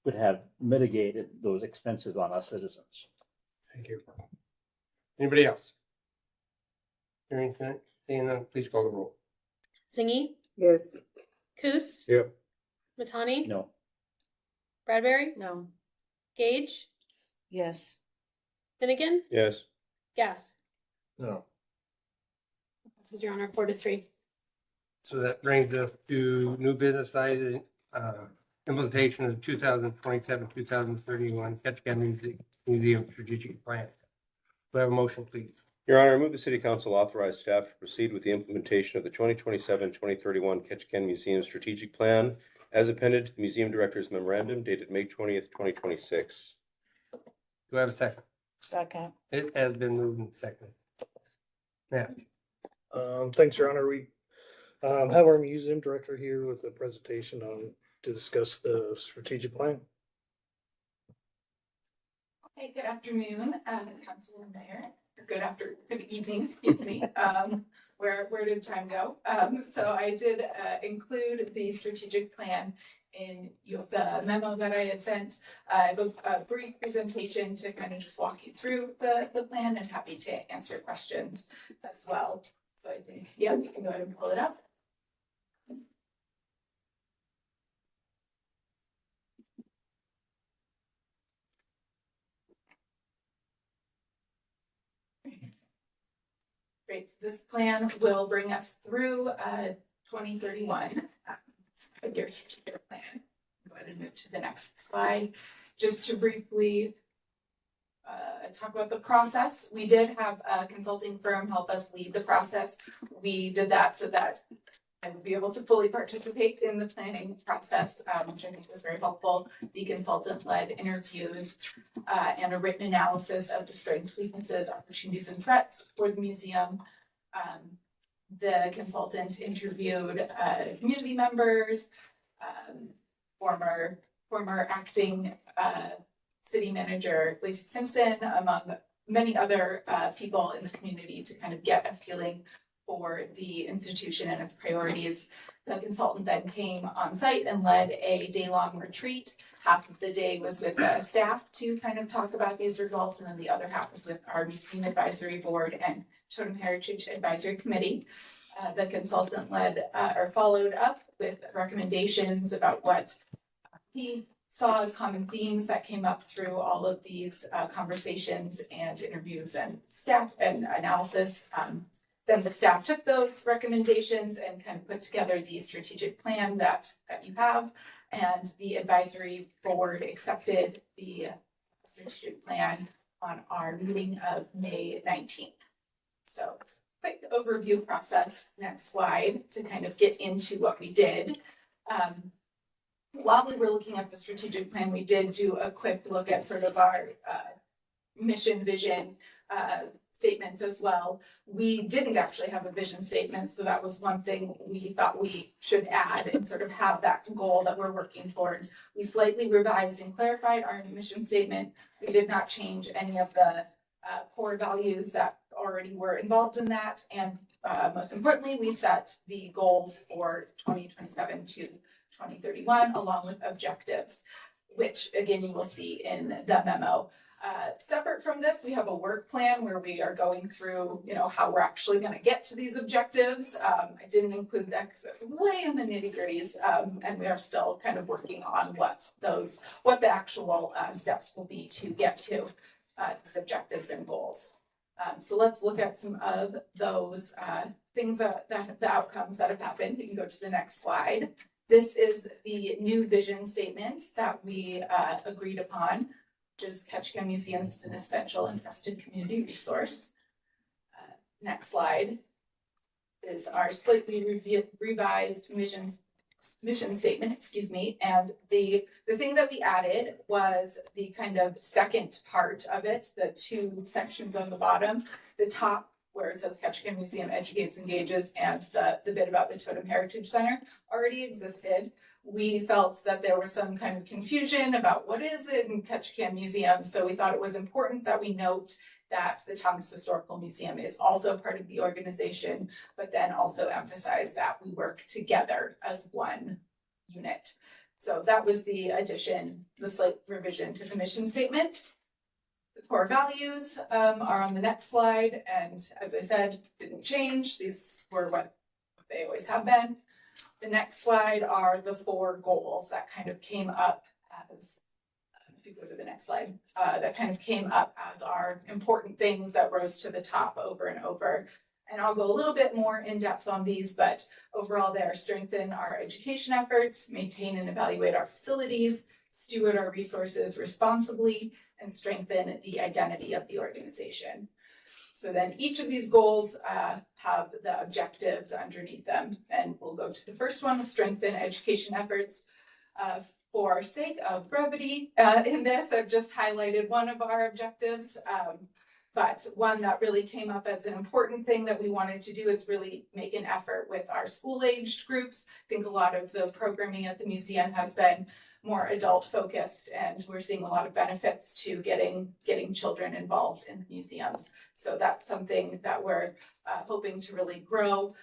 would have mitigated those expenses on our citizens. Thank you. Anybody else? Hearing none, seeing none, please call the roll. Zingy, Yes. Coos, Yep. Matani, No. Bradbury, No. Gage, Yes. Finnegan, Yes. Gas. No. This is Your Honor, 4-3. So that brings us to new business item, implementation of 2027, 2031 Ketchikan Museum Strategic Plan. Do I have a motion, please? Your Honor, I move the City Council authorize staff to proceed with the implementation of the 2027-2031 Ketchikan Museum Strategic Plan as appended to the Museum Director's Memorandum dated May 20th, 2026. Do I have a second? Second. It has been moved and seconded. Matt? Thanks, Your Honor. We have our museum director here with a presentation to discuss the strategic plan. Hey, good afternoon, Council and Mayor. Good evening, excuse me. Where did time go? So I did include the strategic plan in the memo that I had sent. A brief presentation to kind of just walk you through the plan, and happy to answer questions as well. So I think, yeah, you can go ahead and pull it up. Great, so this plan will bring us through 2031. It's a five-year strategic plan. Go ahead and move to the next slide. Just to briefly talk about the process, we did have a consulting firm help us lead the process. We did that so that I would be able to fully participate in the planning process, which I think was very helpful. The consultant led interviews and a written analysis of the strengths, weaknesses, opportunities, and threats for the museum. The consultant interviewed community members, former acting city manager Lacey Simpson, among many other people in the community, to kind of get a feeling for the institution and its priorities. The consultant then came on site and led a day-long retreat. Half of the day was with the staff to kind of talk about these results, and then the other half was with our Museum Advisory Board and Totem Heritage Advisory Committee. The consultant led or followed up with recommendations about what he saw as common themes that came up through all of these conversations and interviews and staff and analysis. Then the staff took those recommendations and kind of put together the strategic plan that you have, and the advisory board accepted the strategic plan on our meeting of May 19th. So it's a quick overview process. Next slide to kind of get into what we did. While we were looking at the strategic plan, we did do a quick look at sort of our mission, vision, statements as well. We didn't actually have a vision statement, so that was one thing we thought we should add and sort of have that goal that we're working towards. We slightly revised and clarified our mission statement. We did not change any of the core values that already were involved in that, and most importantly, we set the goals for 2027 to 2031 along with objectives, which again you will see in the memo. Separate from this, we have a work plan where we are going through, how we're actually going to get to these objectives. I didn't include that because that's way in the nitty-gritties, and we are still kind of working on what the actual steps will be to get to these objectives and goals. So let's look at some of those things that the outcomes that have happened. We can go to the next slide. This is the new vision statement that we agreed upon, which is Ketchikan Museums is an essential and trusted community resource. Next slide is our slightly revised mission statement, and the thing that we added was the kind of second part of it, the two sections on the bottom. The top, where it says Ketchikan Museum Educates, Engages, and the bit about the Totem Heritage Center already existed. We felt that there was some kind of confusion about what is it in Ketchikan Museum, so we thought it was important that we note that the Tongass Historical Museum is also part of the organization, but then also emphasize that we work together as one unit. So that was the addition, the slight revision to the mission statement. The core values are on the next slide, and as I said, didn't change. These were what they always have been. The next slide are the 4 goals that kind of came up as, if you go to the next slide, that kind of came up as our important things that rose to the top over and over. And I'll go a little bit more in depth on these, but overall they are strengthen our education efforts, maintain and evaluate our facilities, steward our resources responsibly, and strengthen the identity of the organization. So then each of these goals have the objectives underneath them. And we'll go to the first one, strengthen education efforts. For sake of brevity in this, I've just highlighted one of our objectives, but one that really came up as an important thing that we wanted to do is really make an effort with our school-aged groups. I think a lot of the programming at the museum has been more adult focused, and we're seeing a lot of benefits to getting children involved in the museums. So that's something that we're hoping to really grow.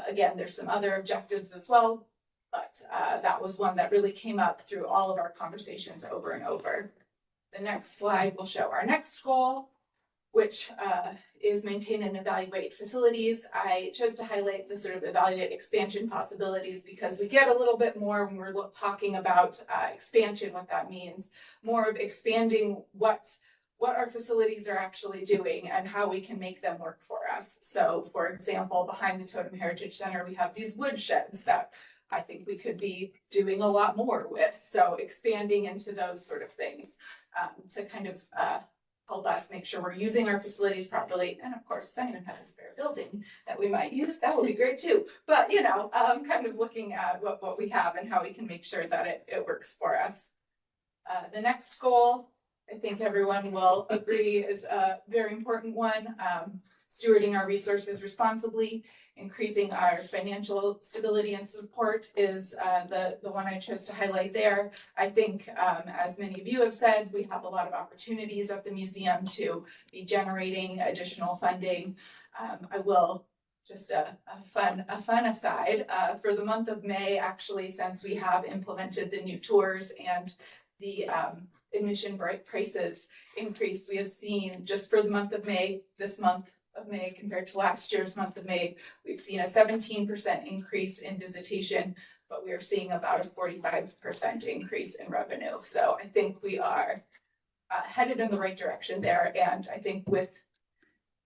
Again, there's some other objectives as well, but that was one that really came up through all of our conversations over and over. The next slide will show our next goal, which is maintain and evaluate facilities. I chose to highlight the sort of evaluate expansion possibilities because we get a little bit more when we're talking about expansion, what that means, more of expanding what our facilities are actually doing and how we can make them work for us. So for example, behind the Totem Heritage Center, we have these wood sheds that I think we could be doing a lot more with. So expanding into those sort of things to kind of help us make sure we're using our facilities properly. And of course, if anyone has a spare building that we might use, that would be great too. But kind of looking at what we have and how we can make sure that it works for us. The next goal, I think everyone will agree, is a very important one. Stewarding our resources responsibly, increasing our financial stability and support is the one I chose to highlight there. I think, as many of you have said, we have a lot of opportunities at the museum to be generating additional funding. I will just a fun aside, for the month of May, actually, since we have implemented the new tours and the admission prices increase, we have seen just for the month of May, this month of May compared to last year's month of May, we've seen a 17% increase in visitation, but we are seeing about a 45% increase in revenue. So I think we are headed in the right direction there. And I think with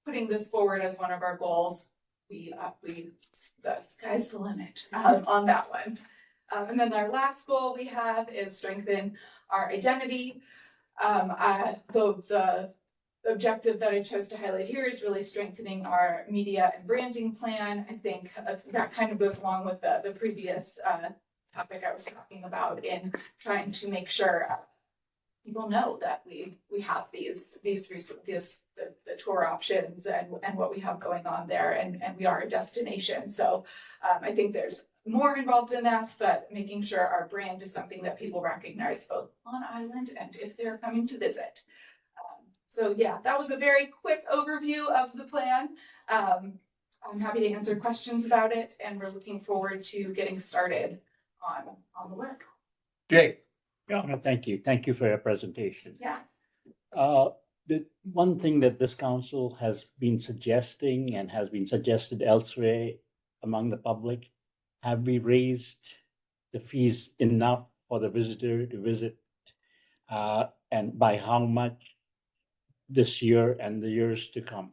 putting this forward as one of our goals, the sky's the limit on that one. And then our last goal we have is strengthen our identity. The objective that I chose to highlight here is really strengthening our media and branding plan. I think that kind of goes along with the previous topic I was talking about in trying to make sure people know that we have the tour options and what we have going on there, and we are a destination. So I think there's more involved in that, but making sure our brand is something that people recognize both on island and if they're coming to visit. So yeah, that was a very quick overview of the plan. I'm happy to answer questions about it, and we're looking forward to getting started on the work. Jay. Yeah, no, thank you. Thank you for your presentation. Yeah. The one thing that this council has been suggesting and has been suggested elsewhere among the public, have we raised the fees enough for the visitor to visit? And by how much this year and the years to come?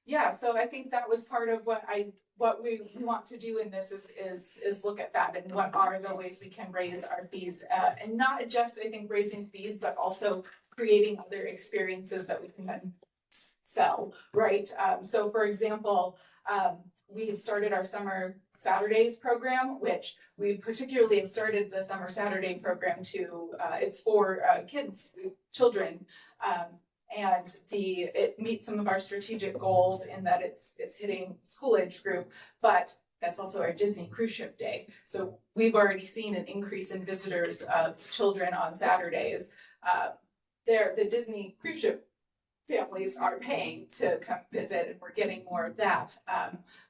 Yeah, so I think that was part of what we want to do in this is look at that and what are the ways we can raise our fees, and not just, I think, raising fees, but also creating other experiences that we can then sell, right? So for example, we have started our Summer Saturdays program, which we particularly have started the Summer Saturday program to, it's for children. And it meets some of our strategic goals in that it's hitting school age group, but that's also our Disney cruise ship day. So we've already seen an increase in visitors of children on Saturdays. The Disney cruise ship families are paying to come visit, and we're getting more of that.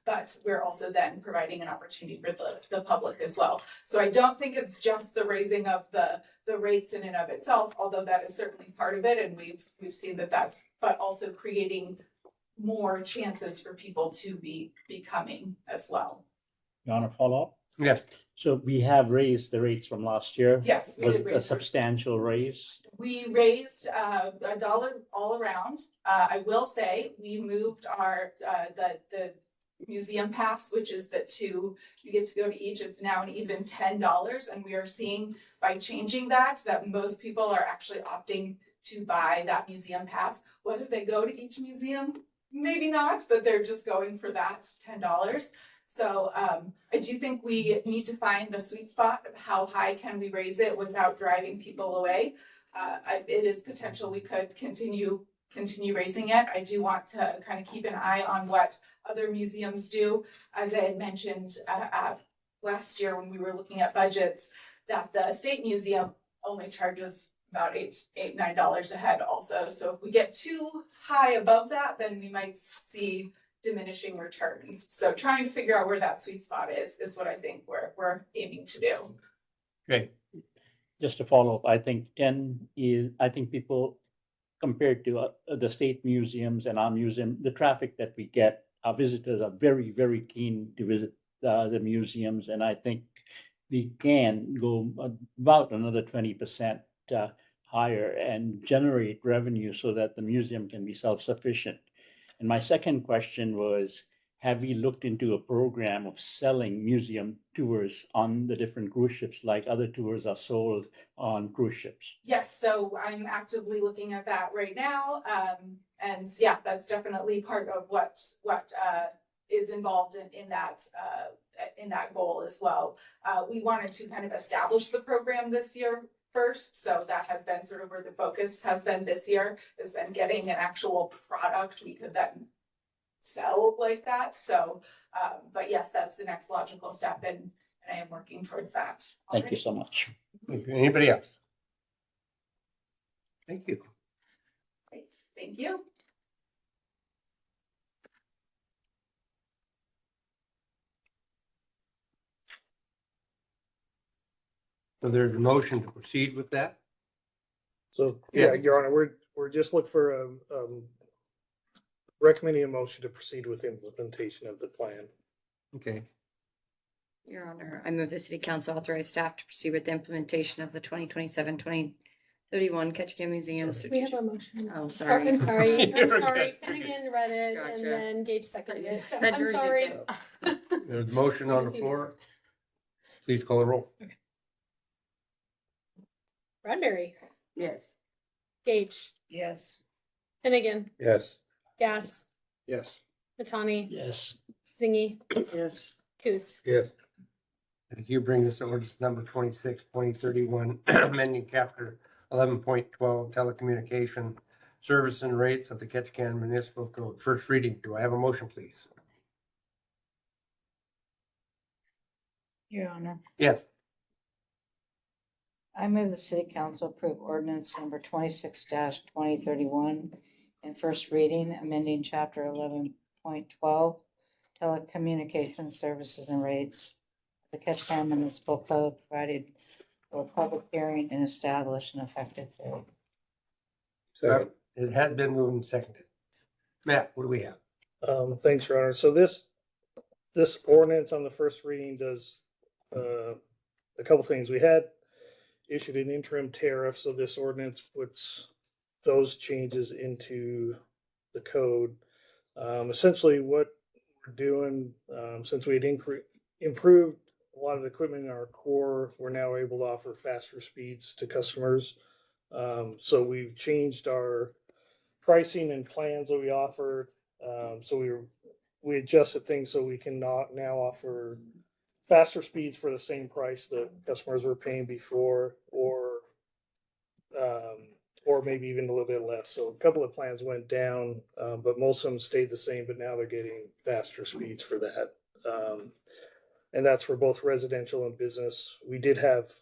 But we're also then providing an opportunity for the public as well. So I don't think it's just the raising of the rates in and of itself, although that is certainly part of it, and we've seen that's, but also creating more chances for people to be coming as well. You want to follow up? Yes. So we have raised the rates from last year. Yes, we Was did it a raise substantial raise? We raised $1 all around. I will say we moved our the museum pass, which is you get to go to each. It's now an even $10, and we are seeing by changing that most people are actually opting to buy that museum pass. Whether they go to each museum, maybe not, but they're just going for that $10. So I do think we need to find the sweet spot of how high can we raise it without driving people away. It is potential we could continue raising it. I do want to kind of keep an eye on what other museums do. As I had mentioned last year when we were looking at budgets, that the State Museum only charges about $9 a head also. So if we get too high above that, then we might see diminishing returns. So trying to figure out where that sweet spot is what I think we're aiming to do. Okay. Just to follow up, I think people compared to the state museums and our museum, the traffic that we get, our visitors are very, very keen to visit the museums. And I think we can go about another 20% higher and generate revenue so that the museum can be self-sufficient. And my second question was, have we looked into a program of selling museum tours on the different cruise ships like other tours are sold on cruise ships? Yes, so I'm actively looking at that right now. And yeah, that's definitely part of what is involved in that goal as well. We wanted to kind of establish the program this year first. So that has been sort of where the focus has been this year, has been getting an actual product we could then sell like that. So, but yes, that's the next logical step, and I am working towards that. Thank you so much. Anybody else? Thank you. Great, thank you. So there's a motion to proceed with that? So, Yeah. yeah, Your Honor, we're just looking for recommending a motion to proceed with implementation of the plan. Okay. Your Honor, I move the city council authorize staff to proceed with the implementation of the 2027-2031 Ketchikan Museum. We have a motion. Oh, I'm sorry. sorry, You're I'm sorry. okay. Finnegan read it Gotcha. and then Gage seconded it. So Said I'm very sorry. good There's a motion on the floor. Please call the roll. Bradbury, Yes. Gage, Yes. Finnegan, Yes. Gas, Yes. Matani, Yes. Zingy, Yes. Coos. Yes. Thank you. Bring this to ordinance number 26, 2031, amending chapter 11.12 telecommunication service and rates of the Ketchikan Municipal Code. First reading. Do I have a motion, please? Your Honor, Yes. I move the city council approve ordinance number 26-2031 in first reading, amending chapter 11.12 telecommunications services and rates, the Ketchikan Municipal Code, provided for public hearing and establish an effective date. Second. It has been moved and seconded. Matt, what do we have? Thanks, Your Honor. So this ordinance on the first reading does a couple things. We had issued an interim tariff, so this ordinance puts those changes into the code. Essentially what we're doing, since we had improved a lot of the equipment in our core, we're now able to offer faster speeds to customers. So we've changed our pricing and plans that we offer. So we adjusted things so we can now offer faster speeds for the same price that customers were paying before, or maybe even a little bit less. So a couple of plans went down, but most of them stayed the same, but now they're getting faster speeds for that. And that's for both residential and business. We did have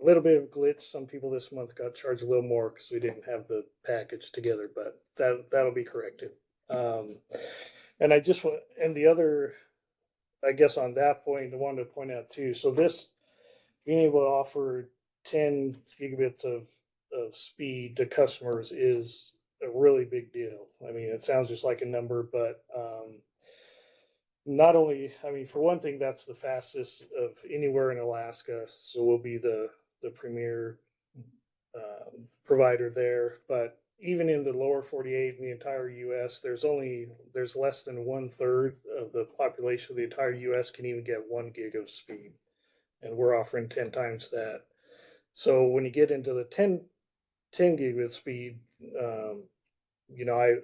a little bit of glitch. Some people this month got charged a little more because we didn't have the package together, but that'll be corrected. And I just want, and the other, I guess on that point, I wanted to point out too, so this being able to offer 10 gigabits of speed to customers is a really big deal. I mean, it sounds just like a number, but not only, I mean, for one thing, that's the fastest of anywhere in Alaska, so we'll be the premier provider there. But even in the lower 48 in the entire US, there's less than 1/3 of the population of the entire US can even get 1 gig of speed. And we're offering 10 times that. So when you get into the 10 gigabit speed, you know, I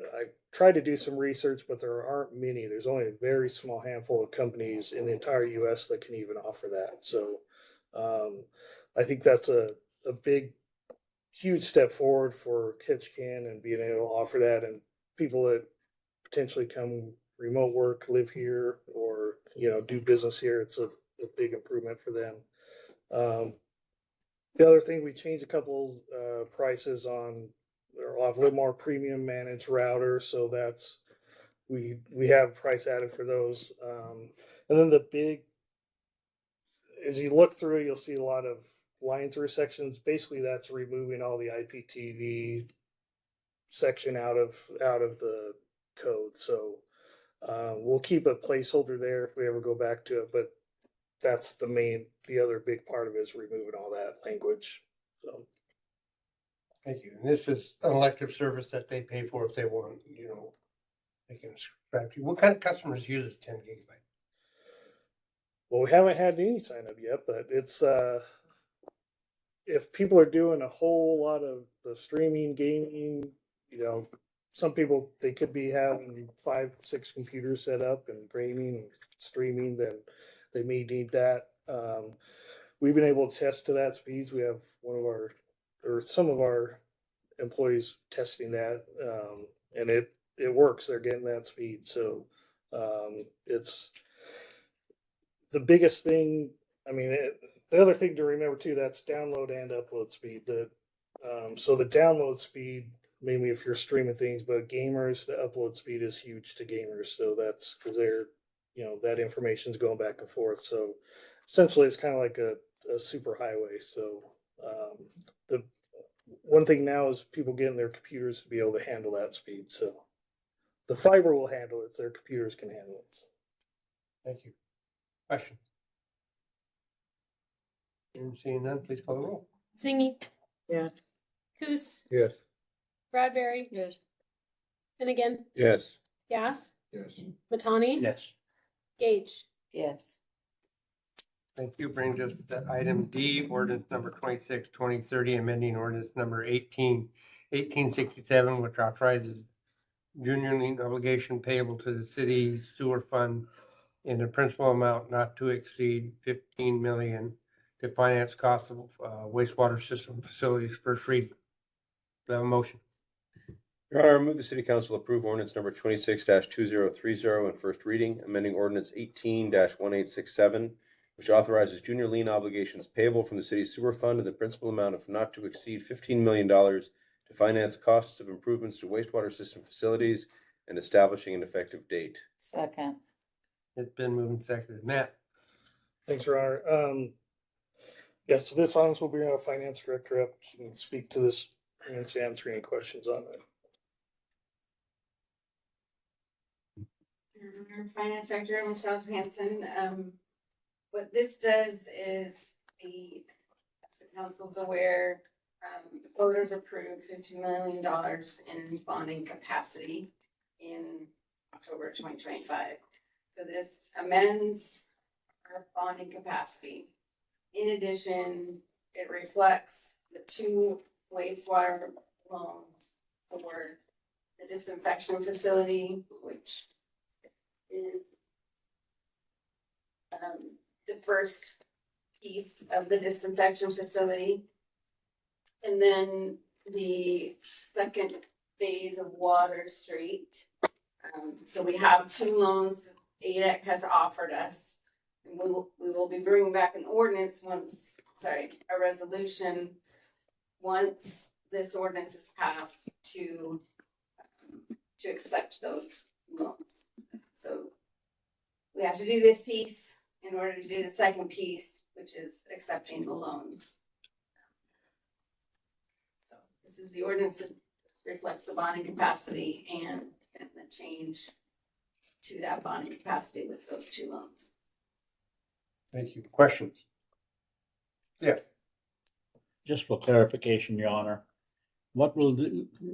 tried to do some research, but there aren't many. There's only a very small handful of companies in the entire US that can even offer that. So I think that's a big, huge step forward for Ketchikan and being able to offer that, and people that potentially come remote work, live here, or, you know, do business here. It's a big improvement for them. The other thing, we changed a couple prices on, or a little more premium managed routers. So that's, we have price added for those. And then the big, as you look through, you'll see a lot of line through sections. Basically, that's removing all the IPTV section out of the code. So we'll keep a placeholder there if we ever go back to it, but that's the other big part of it is removing all that language. So. Thank you. And this is an elective service that they pay for if they want, you know, they can subscribe to. What kind of customers use 10 gigabyte? Well, we haven't had any sign up yet, but it's if people are doing a whole lot of the streaming, gaming, you know, some people, they could be having 5-6 computers set up and gaming and streaming, then they may need that. We've been able to test to that speeds. We have some of our employees testing that, and it works. They're getting that speed. So, it's the biggest thing. I mean, the other thing to remember too, that's download and upload speed. So the download speed, maybe if you're streaming things, but gamers, the upload speed is huge to gamers. So that's because they're, that information is going back and forth. So essentially it's kind of like a super highway. So, the one thing now is people getting their computers to be able to handle that speed. So the fiber will handle it. So their computers can handle it. Thank you. Question? Seeing none, please call the roll. Zingy. Yeah. Coos. Yes. Bradbury. Yes. Finnegan. Yes. Gas. Yes. Matani. Yes. Gage. Yes. Thank you. Brings us to item D, ordinance number 26-2030, amending ordinance number 1867, which authorizes junior lien obligation payable to the city sewer fund in a principal amount not to exceed 15 million to finance costs of wastewater system facilities. First read. Do I have a motion? Your Honor, I move the City Council approve ordinance number 26-2030 in first reading, amending ordinance 18-1867, which authorizes junior lien obligations payable from the city's sewer fund in the principal amount of not to exceed $15 million to finance costs of improvements to wastewater system facilities and establishing an effective date. Second. It's been moved and seconded. Matt? Thanks, Your Honor. Yes, so this honest will bring our finance director up and speak to this and answer any questions on it. Our Finance Director, Michelle Johansson, what this does is as the council's aware, the voters approved $50 million in bonding capacity in October 2025. So this amends our bonding capacity. In addition, it reflects the 2 wastewater loans for the disinfection facility, which is the first piece of the disinfection facility. And then the second phase of Water Street. So we have 2 loans ADEC has offered us. And we will be bringing back an ordinance a resolution once this ordinance is passed to accept those loans. So we have to do this piece in order to do the second piece, which is accepting the loans. So this is the ordinance that reflects the bonding capacity and the change to that bonding capacity with those 2 loans. Thank you. Questions? Yes. Just for clarification, Your Honor, what will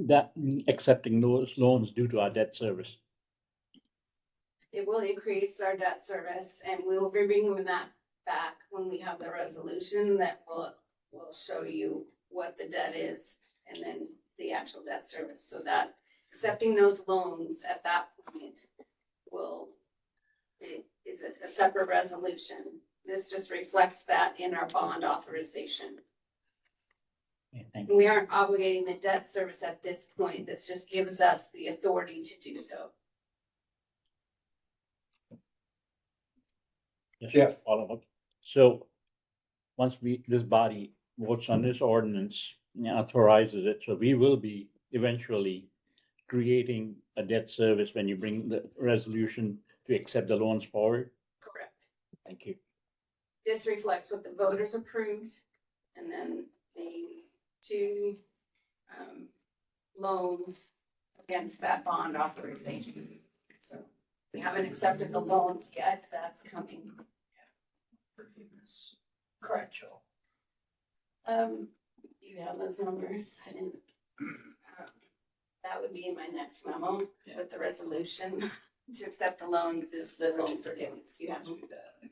that accepting those loans do to our debt service? It will increase our debt service, and we will be bringing that back when we have the resolution that will show you what the debt is and then the actual debt service. So that accepting those loans at that point is a separate resolution. This just reflects that in our bond authorization. Okay, thank you. We aren't obligating the debt service at this point. This just gives us the authority to do so. Yes. All of it. So once this body votes on this ordinance, authorizes it, so we will be eventually creating a debt service when you bring the resolution to accept the loans forward? Correct. Thank you. This reflects what the voters approved, and then the 2 loans against that bond authorization. So we haven't accepted the loans yet. That's coming. Forgiveness. Correct. You have those numbers. I didn't. That would be in my next memo with the resolution to accept the loans is the loan forgiveness. You have to do that.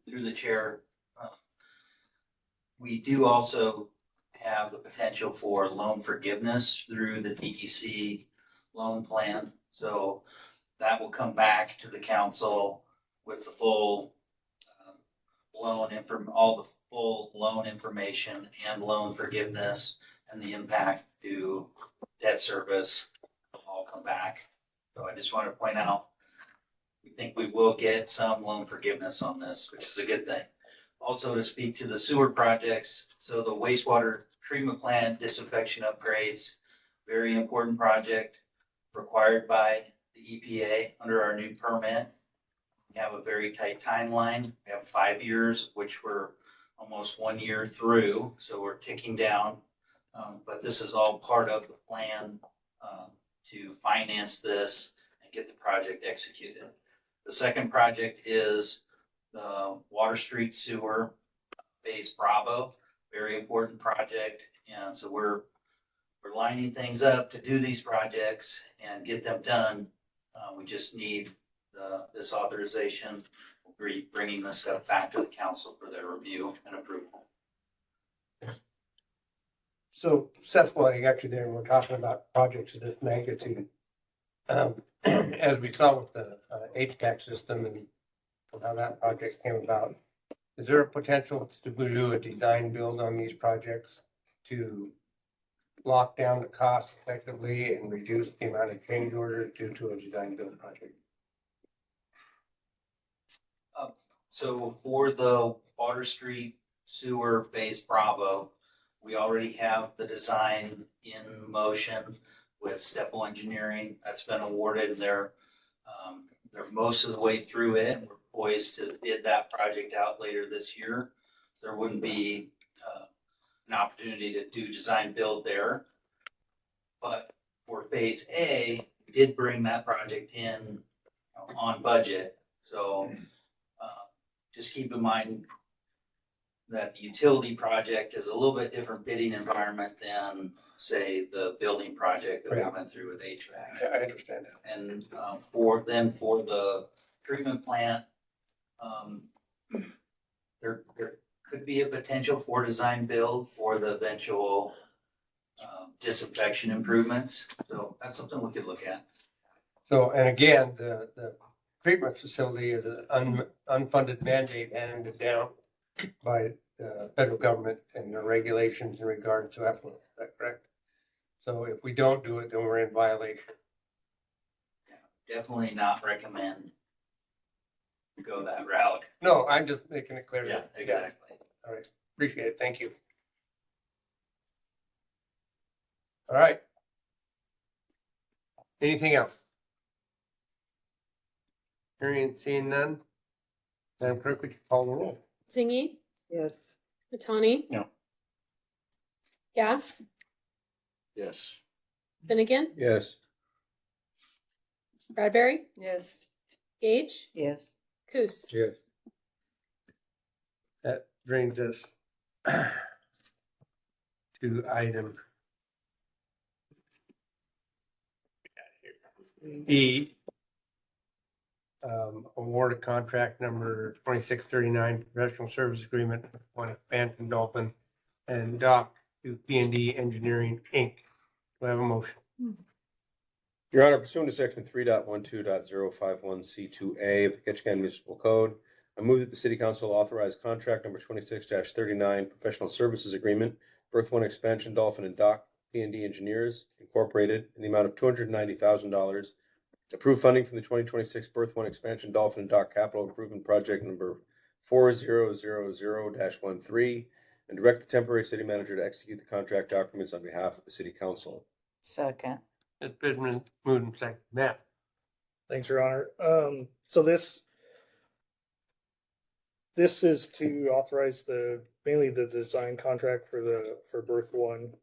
Through the chair, we do also have the potential for loan forgiveness through the DTC loan plan. So that will come back to the council with the full all the full loan information and loan forgiveness and the impact to debt service will all come back. So I just want to point out, we think we will get some loan forgiveness on this, which is a good thing. Also, to speak to the sewer projects, so the wastewater treatment plant disinfection upgrades, very important project required by the EPA under our new permit. We have a very tight timeline. We have 5 years, which we're almost 1 year through, so we're ticking down. But this is all part of the plan to finance this and get the project executed. The second project is the Water Street Sewer Phase Bravo, very important project. And so we're lining things up to do these projects and get them done. We just need this authorization, bringing this stuff back to the council for their review and approval. So Seth, while I got you there, we're talking about projects of this magnitude. As we saw with the HVAC system and how that project came about, is there a potential to do a design build on these projects to lock down the cost effectively and reduce the amount of change orders due to a design build project? So for the Water Street Sewer Phase Bravo, we already have the design in motion with Steffel Engineering. That's been awarded, and they're most of the way through it. We're poised to bid that project out later this year. So there wouldn't be an opportunity to do design build there. But for Phase A, we did bring that project in on budget. So just keep in mind that the utility project is a little bit different bidding environment than, say, the building project that we went through with HVAC. I understand that. And for the treatment plant, there could be a potential for design build for the eventual disinfection improvements. So that's something we could look at. So, and again, the treatment facility is an unfunded mandate handed down by the federal government and the regulations in regard to effluent. Is that correct? So if we don't do it, then we're in violation. Definitely not recommend we go that route. No, I'm just making it clear. Yeah, exactly. All right, appreciate it. Thank you. All right. Anything else? Hearing and seeing none. Madam Clerk, would you call the roll? Zingy, Yes. Matani. No. Gas, Yes. Finnegan, Yes. Bradbury, Yes. Gage, Yes. Coos. Yes. That brings us to item E. Award of contract number 2639, professional service agreement with one expansion Dolphin and Dock to P&D Engineering, Inc. Do I have a motion? Your Honor, pursuant to section 3.12.051C2A of the Ketchikan Municipal Code, I move that the City Council authorize contract number 26-39, professional services agreement, Berth One Expansion Dolphin and Dock P&D Engineers Incorporated, in the amount of $290,000. Approve funding from the 2026 Berth One Expansion Dolphin and Dock Capital Improvement Project number 4000-13, and direct the temporary city manager to execute the contract documents on behalf of the City Council. Second. It's been moved and seconded. Matt? Thanks, Your Honor. So this is to authorize mainly the design contract for Berth One.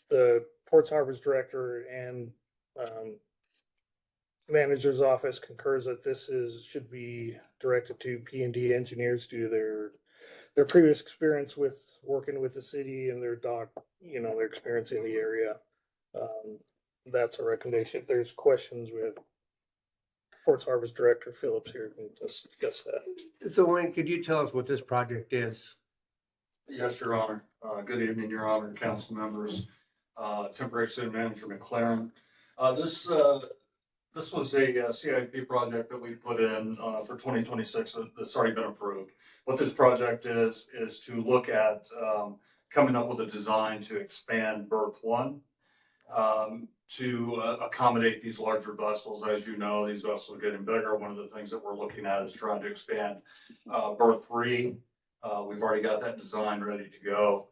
The Ports Harbors Director and Manager's Office concurs that this should be directed to P&D engineers due to their previous experience with working with the city and their dock, their experience in the area. That's a recommendation. If there's questions, we have Ports Harbors Director Phillips here can discuss that. So Wayne, could you tell us what this project is? Yes, Your Honor. Good evening, Your Honor, and council members. Temporary City Manager McLaren. This was a CIP project that we put in for 2026 that's already been approved. What this project is to look at coming up with a design to expand berth one to accommodate these larger vessels. As you know, these vessels are getting bigger. One of the things that we're looking at is trying to expand berth three. We've already got that design ready to go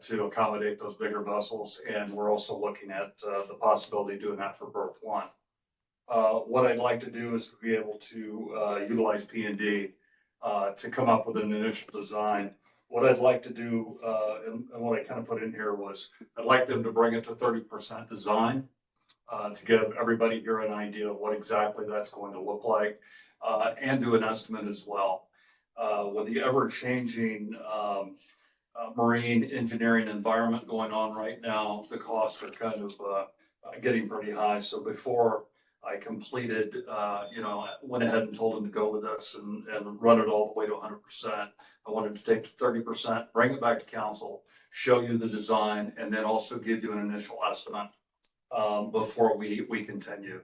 to accommodate those bigger vessels, and we're also looking at the possibility of doing that for berth one. What I'd like to do is to be able to utilize P&D to come up with an initial design. What I'd like to do, and what I kind of put in here was, I'd like them to bring it to 30% design to give everybody here an idea of what exactly that's going to look like, and do an estimate as well. With the ever-changing marine engineering environment going on right now, the costs are kind of getting pretty high. So before I completed, went ahead and told them to go with us and run it all the way to 100%. I wanted to take 30%, bring it back to council, show you the design, and then also give you an initial estimate before we continue.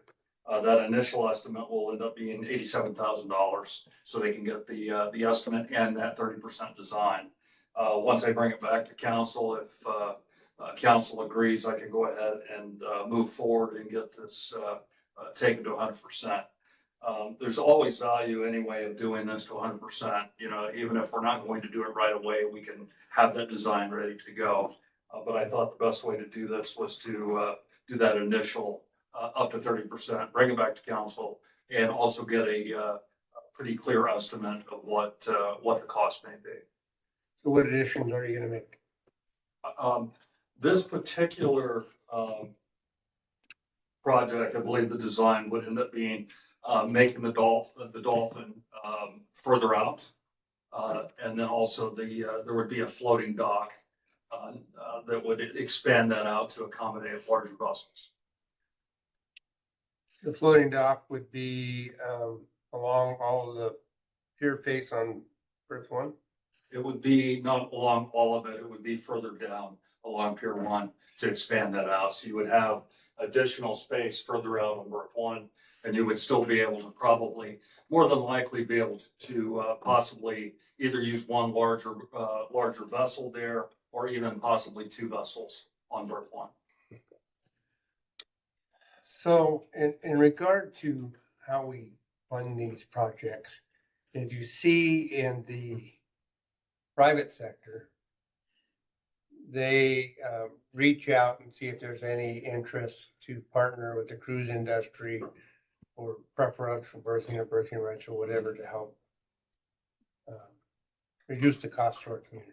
That initial estimate will end up being $87,000, so they can get the estimate and that 30% design. Once I bring it back to council, if council agrees, I can go ahead and move forward and get this taken to 100%. There's always value anyway of doing this to 100%. Even if we're not going to do it right away, we can have that design ready to go. But I thought the best way to do this was to do that initial up to 30%, bring it back to council, and also get a pretty clear estimate of what the cost may be. So what additions are you gonna make? This particular project, I believe the design would end up being making the dolphin further out. And then also there would be a floating dock that would expand that out to accommodate larger vessels. The floating dock would be along all of the pier face on berth one? It would be not along all of it, it would be further down along Pier 1 to expand that out. So you would have additional space further out on berth one, and you would still be able to probably, more than likely, be able to possibly either use one larger vessel there, or even possibly two vessels on berth one. So in regard to how we fund these projects, did you see in the private sector, they reach out and see if there's any interest to partner with the cruise industry or preferential berthing or berthing rights or whatever to help reduce the cost to our community?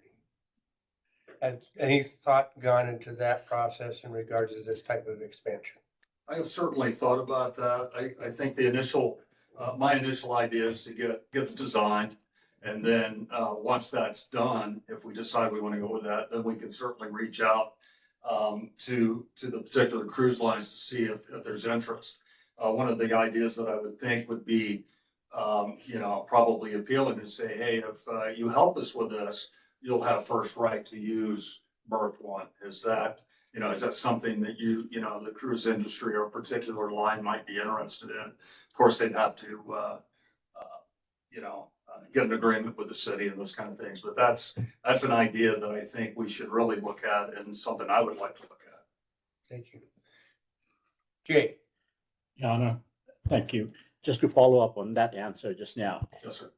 Has any thought gone into that process in regards to this type of expansion? I have certainly thought about that. I think the initial, my initial idea is to get the design. And then once that's done, if we decide we want to go with that, then we can certainly reach out to the particular cruise lines to see if there's interest. One of the ideas that I would think would be, probably appealing to say, hey, if you help us with this, you'll have first right to use berth one. Is that something that the cruise industry or a particular line might be interested in? Of course, they'd have to, get an agreement with the city and those kind of things. But that's an idea that I think we should really look at and something I would like to look at. Thank you. Jay. Yana, thank you. Just to follow up on that answer just now. Yes, sir.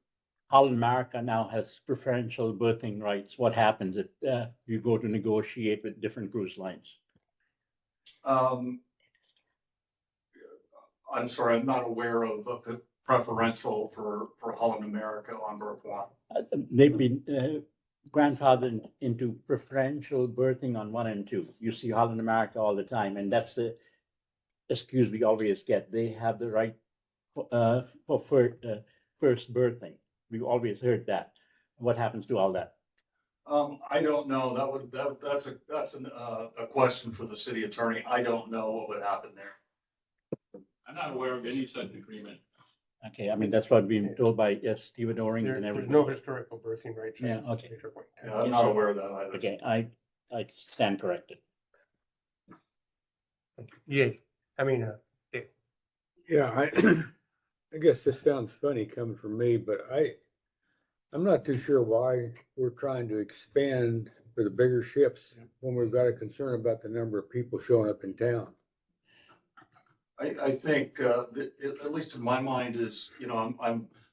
Holland America now has preferential berthing rights. What happens if you go to negotiate with different cruise lines? I'm sorry, I'm not aware of a preferential for Holland America on berth one. They've been grandfathered into preferential berthing on 1 and 2. You see Holland America all the time, and that's the excuse we always get. They have the right for first berthing. We've always heard that. What happens to all that? I don't know. That's a question for the city attorney. I don't know what would happen there. I'm not aware of any such agreement. Okay, I mean, that's what we've been told by Stephen Orings and There's everything. no historical berthing rights. Yeah, okay. Yeah, I'm not aware of that either. Okay, I stand corrected. Yeah, Yeah, I guess this sounds funny coming from me, but I'm not too sure why we're trying to expand for the bigger ships when we've got a concern about the number of people showing up in town? I think, that, at least in my mind is, you know,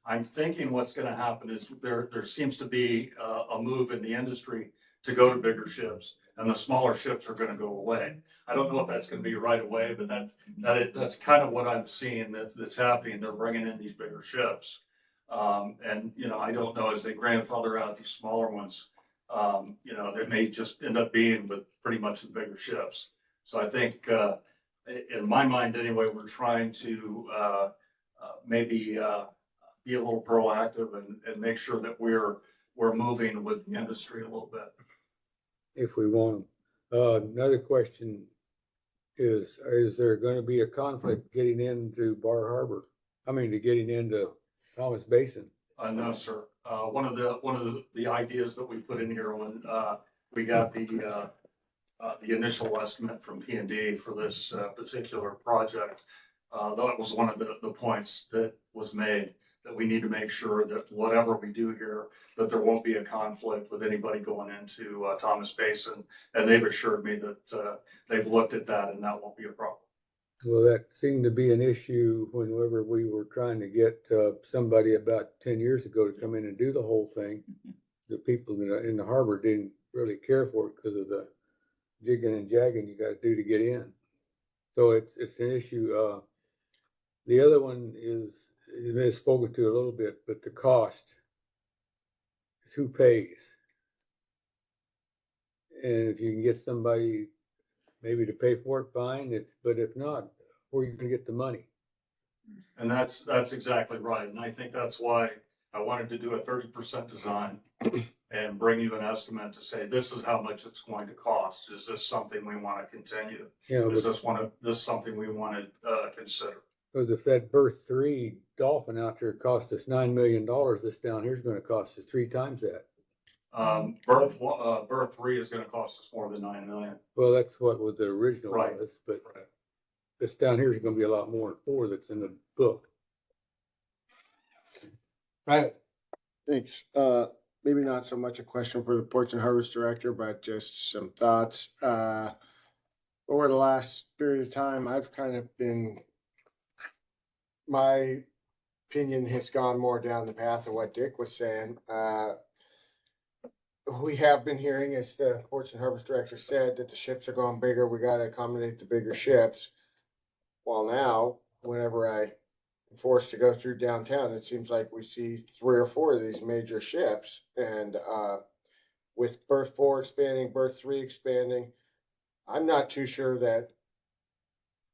I'm thinking what's gonna happen is there seems to be a move in the industry to go to bigger ships, and the smaller ships are gonna go away. I don't know if that's gonna be right away, but that's kind of what I'm seeing that's happening. They're bringing in these bigger ships. And, you know, I don't know, as they grandfather out these smaller ones, you know, they may just end up being with pretty much the bigger ships. So I think, in my mind anyway, we're trying to maybe be a little proactive and make sure that we're moving with the industry a little bit. If we want them. Another question is there gonna be a conflict getting into Bar Harbor? I mean, to getting into Thomas Basin? No, sir. One of the ideas that we put in here when we got the initial estimate from P&D for this particular project, that was one of the points that was made, that we need to make sure that whatever we do here, that there won't be a conflict with anybody going into Thomas Basin. And they've assured me that they've looked at that and that won't be a problem. Well, that seemed to be an issue whenever we were trying to get somebody about 10 years ago to come in and do the whole thing. The people in the harbor didn't really care for it because of the jigging and jagging you got to do to get in. So it's an issue. The other one is, you may have spoken to a little bit, but the cost is who pays. And if you can get somebody maybe to pay for it, fine. But if not, where are you going to get the money? And that's exactly right. And I think that's why I wanted to do a 30% design and bring you an estimate to say, this is how much it's going to cost. Is this something we want to continue? Yeah, Is this something we want to consider? Because if that berth 3 Dolphin out there cost us $9 million, this down here is going to cost us 3 times that. Berth 3 is going to cost us more than $9 million. Well, that's what was the original Right. was, but this down here is going to be a lot more than 4 that's in the book. Right. Thanks. Maybe not so much a question for the Ports and Harbors Director, but just some thoughts. Over the last period of time, I've kind of been, my opinion has gone more down the path of what Dick was saying. We have been hearing, as the Ports and Harbors Director said, that the ships are going bigger. We got to accommodate the bigger ships. Well, now, whenever I'm forced to go through downtown, it seems like we see 3 or 4 of these major ships. And with berth 4 expanding, berth 3 expanding, I'm not too sure that,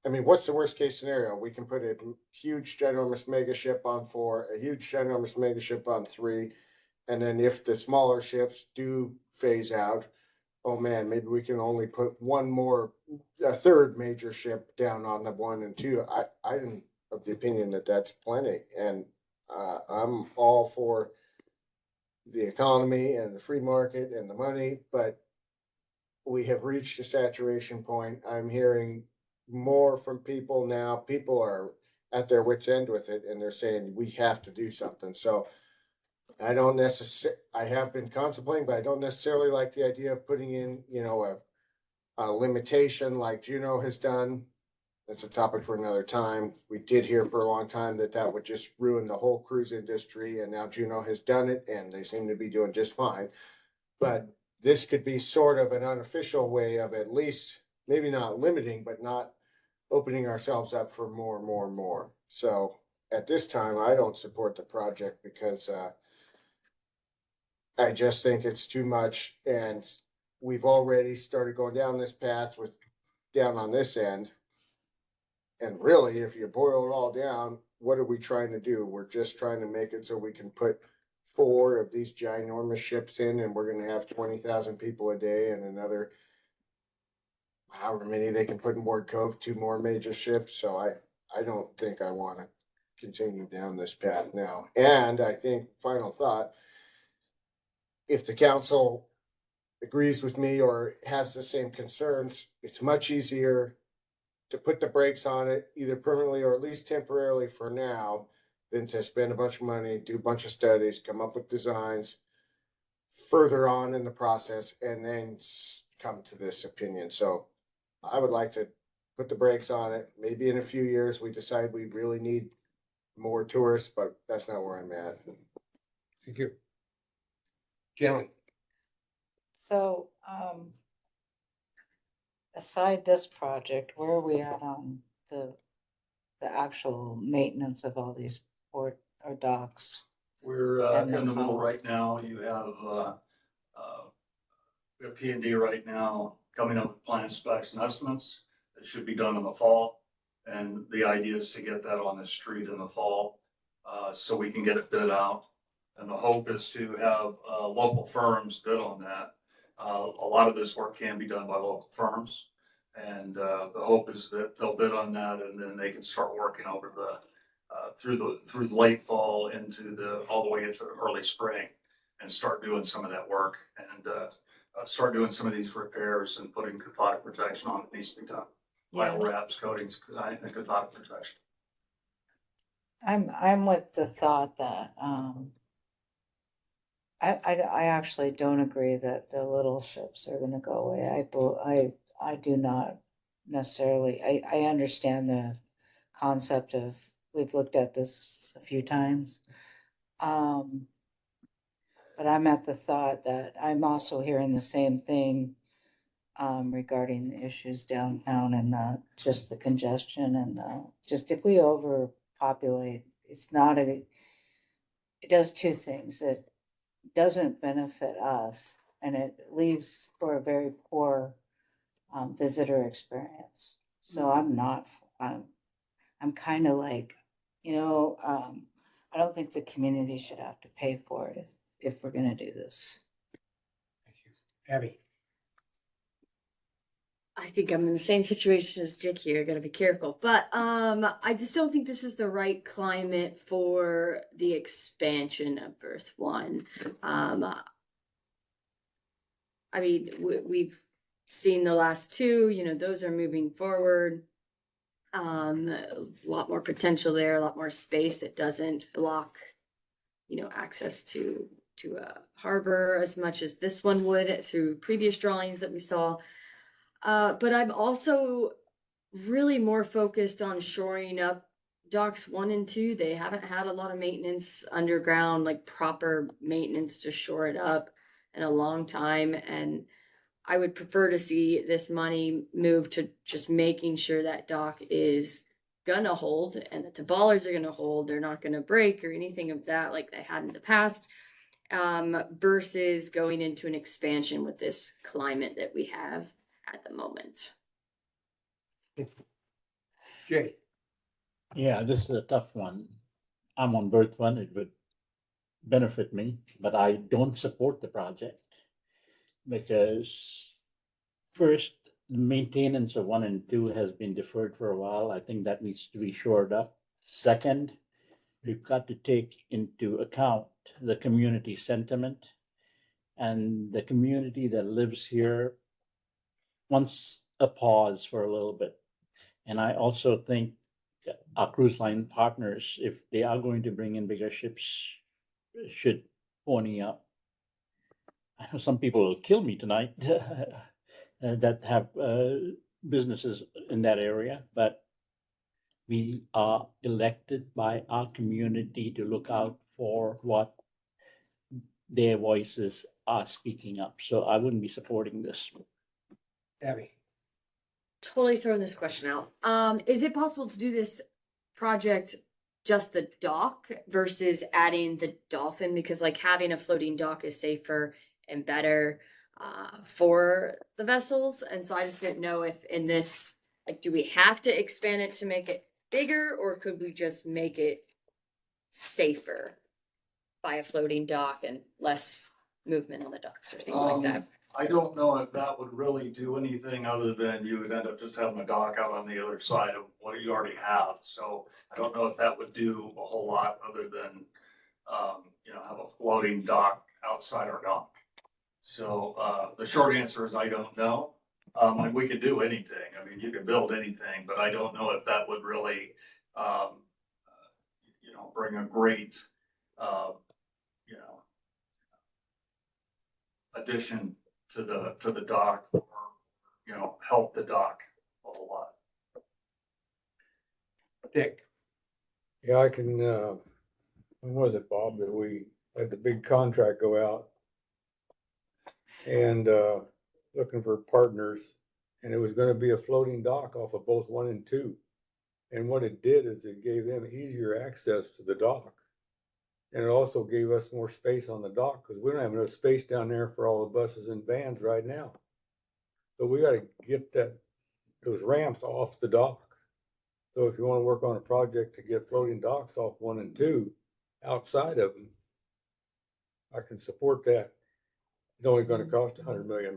I mean, what's the worst case scenario? We can put a huge, ginormous mega ship on 4, a huge, ginormous mega ship on 3. And then if the smaller ships do phase out, oh man, maybe we can only put a third major ship down on the 1 and 2. I'm of the opinion that that's plenty. And I'm all for the economy and the free market and the money, but we have reached a saturation point. I'm hearing more from people now. People are at their wits' end with it, and they're saying we have to do something. So I have been contemplating, but I don't necessarily like the idea of putting in, a limitation like Juneau has done. That's a topic for another time. We did hear for a long time that would just ruin the whole cruise industry, and now Juneau has done it, and they seem to be doing just fine. But this could be sort of an unofficial way of at least, maybe not limiting, but not opening ourselves up for more and more and more. So at this time, I don't support the project because I just think it's too much, and we've already started going down this path down on this end. And really, if you boil it all down, what are we trying to do? We're just trying to make it so we can put 4 of these ginormous ships in, and we're going to have 20,000 people a day, and another, however many they can put in Ward Cove, 2 more major ships. So I don't think I want to continue down this path now. And I think, final thought, if the council agrees with me or has the same concerns, it's much easier to put the brakes on it, either permanently or at least temporarily for now, than to spend a bunch of money, do a bunch of studies, come up with designs, further on in the process and then come to this opinion. So I would like to put the brakes on it. Maybe in a few years, we decide we really need more tourists, but that's not where I'm at. Thank you. Jim, So, aside this project, where are we at on the actual maintenance of all these port or docks? We're And in the the middle cost. right now. You have we have P&D right now coming up with plan specs and estimates. It should be done in the fall. And the idea is to get that on the street in the fall, so we can get it bid out. And the hope is to have local firms bid on that. A lot of this work can be done by local firms. And the hope is that they'll bid on that and then they can start working over the through the late fall into all the way into early spring and start doing some of that work and start doing some of these repairs and putting cathodic protection on it needs to be done. Vinyl wraps, coatings, and cathodic protection. I'm with the thought that, I actually don't agree that the little ships are gonna go away. I do not necessarily, I understand the concept of, we've looked at this a few times. But I'm at the thought that I'm also hearing the same thing regarding the issues downtown and just the congestion and just if we overpopulate, it does two things. It doesn't benefit us and it leaves for a very poor visitor experience. So I'm kind of like, I don't think the community should have to pay for it if we're gonna do this. Abby. I think I'm in the same situation as Dick here, gotta be careful, but I just don't think this is the right climate for the expansion of Berth 1. I mean, we've seen the last two, those are moving forward. A lot more potential there, a lot more space that doesn't block, access to a harbor as much as this one would through previous drawings that we saw. But I'm also really more focused on shoring up docks 1 and 2. They haven't had a lot of maintenance underground, like proper maintenance to shore it up in a long time. And I would prefer to see this money move to just making sure that dock is gonna hold and that the bollards are gonna hold. They're not gonna break or anything of that like they had in the past. Versus going into an expansion with this climate that we have at the moment. Jay. Yeah, this is a tough one. I'm on Berth 1, it would benefit me, but I don't support the project. Because first, the maintenance of 1 and 2 has been deferred for a while. I think that needs to be shored up. Second, we've got to take into account the community sentiment and the community that lives here wants a pause for a little bit. And I also think our cruise line partners, if they are going to bring in bigger ships, should pony up. I know some people will kill me tonight that have businesses in that area, but we are elected by our community to look out for what their voices are speaking up. So I wouldn't be supporting this. Abby. Totally throwing this question out. Is it possible to do this project just the dock versus adding the dolphin? Because like having a floating dock is safer and better for the vessels. And so I just didn't know if in this, like, do we have to expand it to make it bigger or could we just make it safer by a floating dock and less movement on the docks or things like that? I don't know if that would really do anything other than you would end up just having a dock out on the other side of what you already have. So I don't know if that would do a whole lot other than, have a floating dock outside our dock. So the short answer is I don't know. We could do anything. I mean, you could build anything, but I don't know if that would really, bring a great, addition to the dock, or, you know, help the dock a whole lot. Dick, Yeah, I can, when was it, Bob, that we had the big contract go out? And, looking for partners, and it was gonna be a floating dock off of both 1 and 2. And what it did is it gave them easier access to the dock. And it also gave us more space on the dock, because we don't have enough space down there for all the buses and vans right now. So we gotta get those ramps off the dock. So if you wanna work on a project to get floating docks off 1 and 2, outside of them, I can support that. It's only gonna cost $100 million.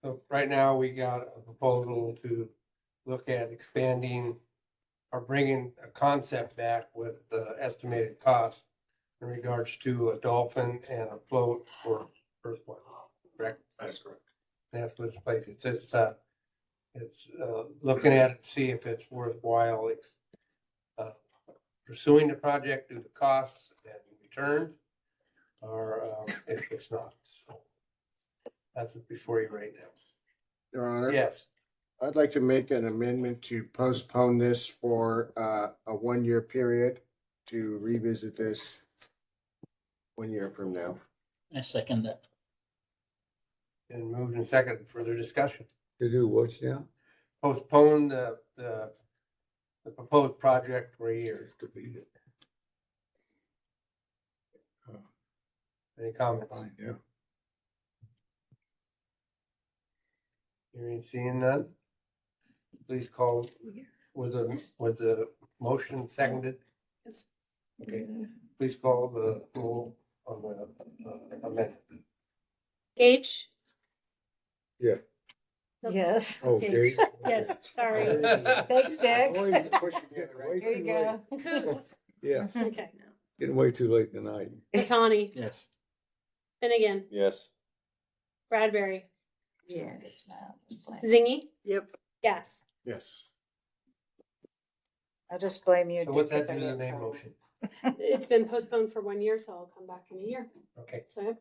so right now we got a proposal to look at expanding or bringing a concept back with the estimated cost in regards to a dolphin and a float for first one, correct? That's correct. That's what's place. It's looking at it to see if it's worthwhile pursuing the due to the costs and returns, or if it's not. So that's what's before you right now. Your Honor? Yes. I'd like to make an amendment to postpone this for a 1-year period, to revisit this 1 year from now. I second that. And moved in second, further discussion. To do what now? Postpone the proposed project for a year. Just to beat it. Any comments? Fine, yeah. Hearing, seeing none. Please call, was the motion seconded? Yes. Okay, please call the roll on the amendment. Gage? Yeah. Yes. Okay. Yes, sorry. Thanks, Dick. Always pushing it way Here you too late. go. Coos? Yeah, Okay. getting way too late tonight. Batani? Yes. Finnegan? Yes. Bradbury? Yes. Zingy? Yep. Yes. Yes. I'll just blame you. So what's Dick, that if I do to the get main trouble. motion? It's been postponed for 1 year, so I'll come back in a year. Okay. So,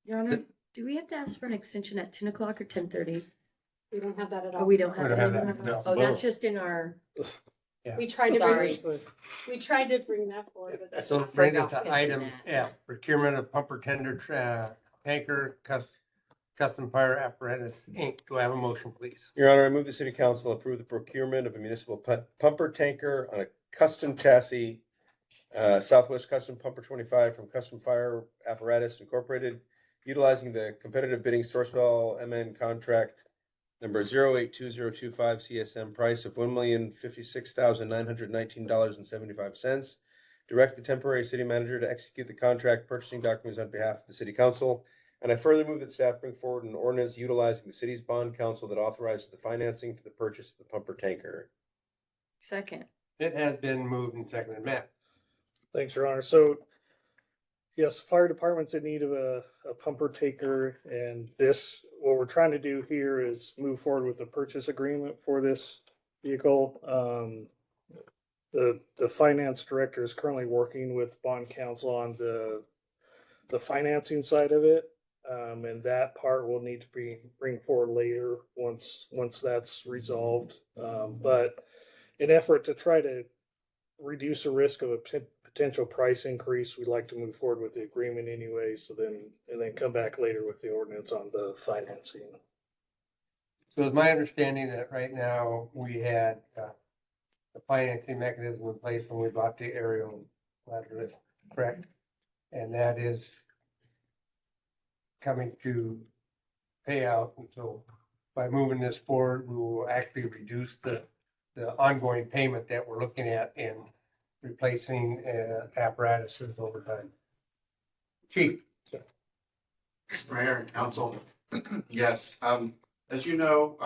Your Honor, do we have to ask for an extension at 10 o'clock or 10:30? we don't have that at all. Oh, we don't We have don't it have anymore? that, no. Oh, that's just in our, We tried to Sorry. we tried to bring that forward, but that's. So bring us Forgot to to item mention F, procurement of pumper tender tanker custom fire apparatus, Inc. Do I have a motion, please? Your Honor, I move the city council approve the procurement of a municipal pumper tanker on a custom chassis, Southwest Custom Pumper 25 from Custom Fire Apparatus Incorporated, utilizing the competitive bidding Sourcewell MN contract number 082025 CSM price of $1,056,919.75. Direct the temporary city manager to execute the contract purchasing documents on behalf of the city council. And I further move that staff bring forward an ordinance utilizing the city's bond council that authorizes the financing for the purchase of the pumper tanker. second. It has been moved and seconded. Matt? Thanks, Your Honor. So, yes, fire department's in need of a pumper taker, and what we're trying to do here is move forward with a purchase agreement for this vehicle. The finance director is currently working with bond counsel on the financing side of it. And that part will need to bring forward later once that's resolved. But in effort to try to reduce the risk of a potential price increase, we'd like to move forward with the agreement anyway, and then come back later with the ordinance on the financing. So it's my understanding that right now we had the financing mechanism in place when we bought the aerial ladder lift, correct? And that is coming to pay out. And so by moving this forward, we will actually reduce the ongoing payment that we're looking at in replacing apparatuses over time. Chief? Mr. Mayor and council, yes, as you know,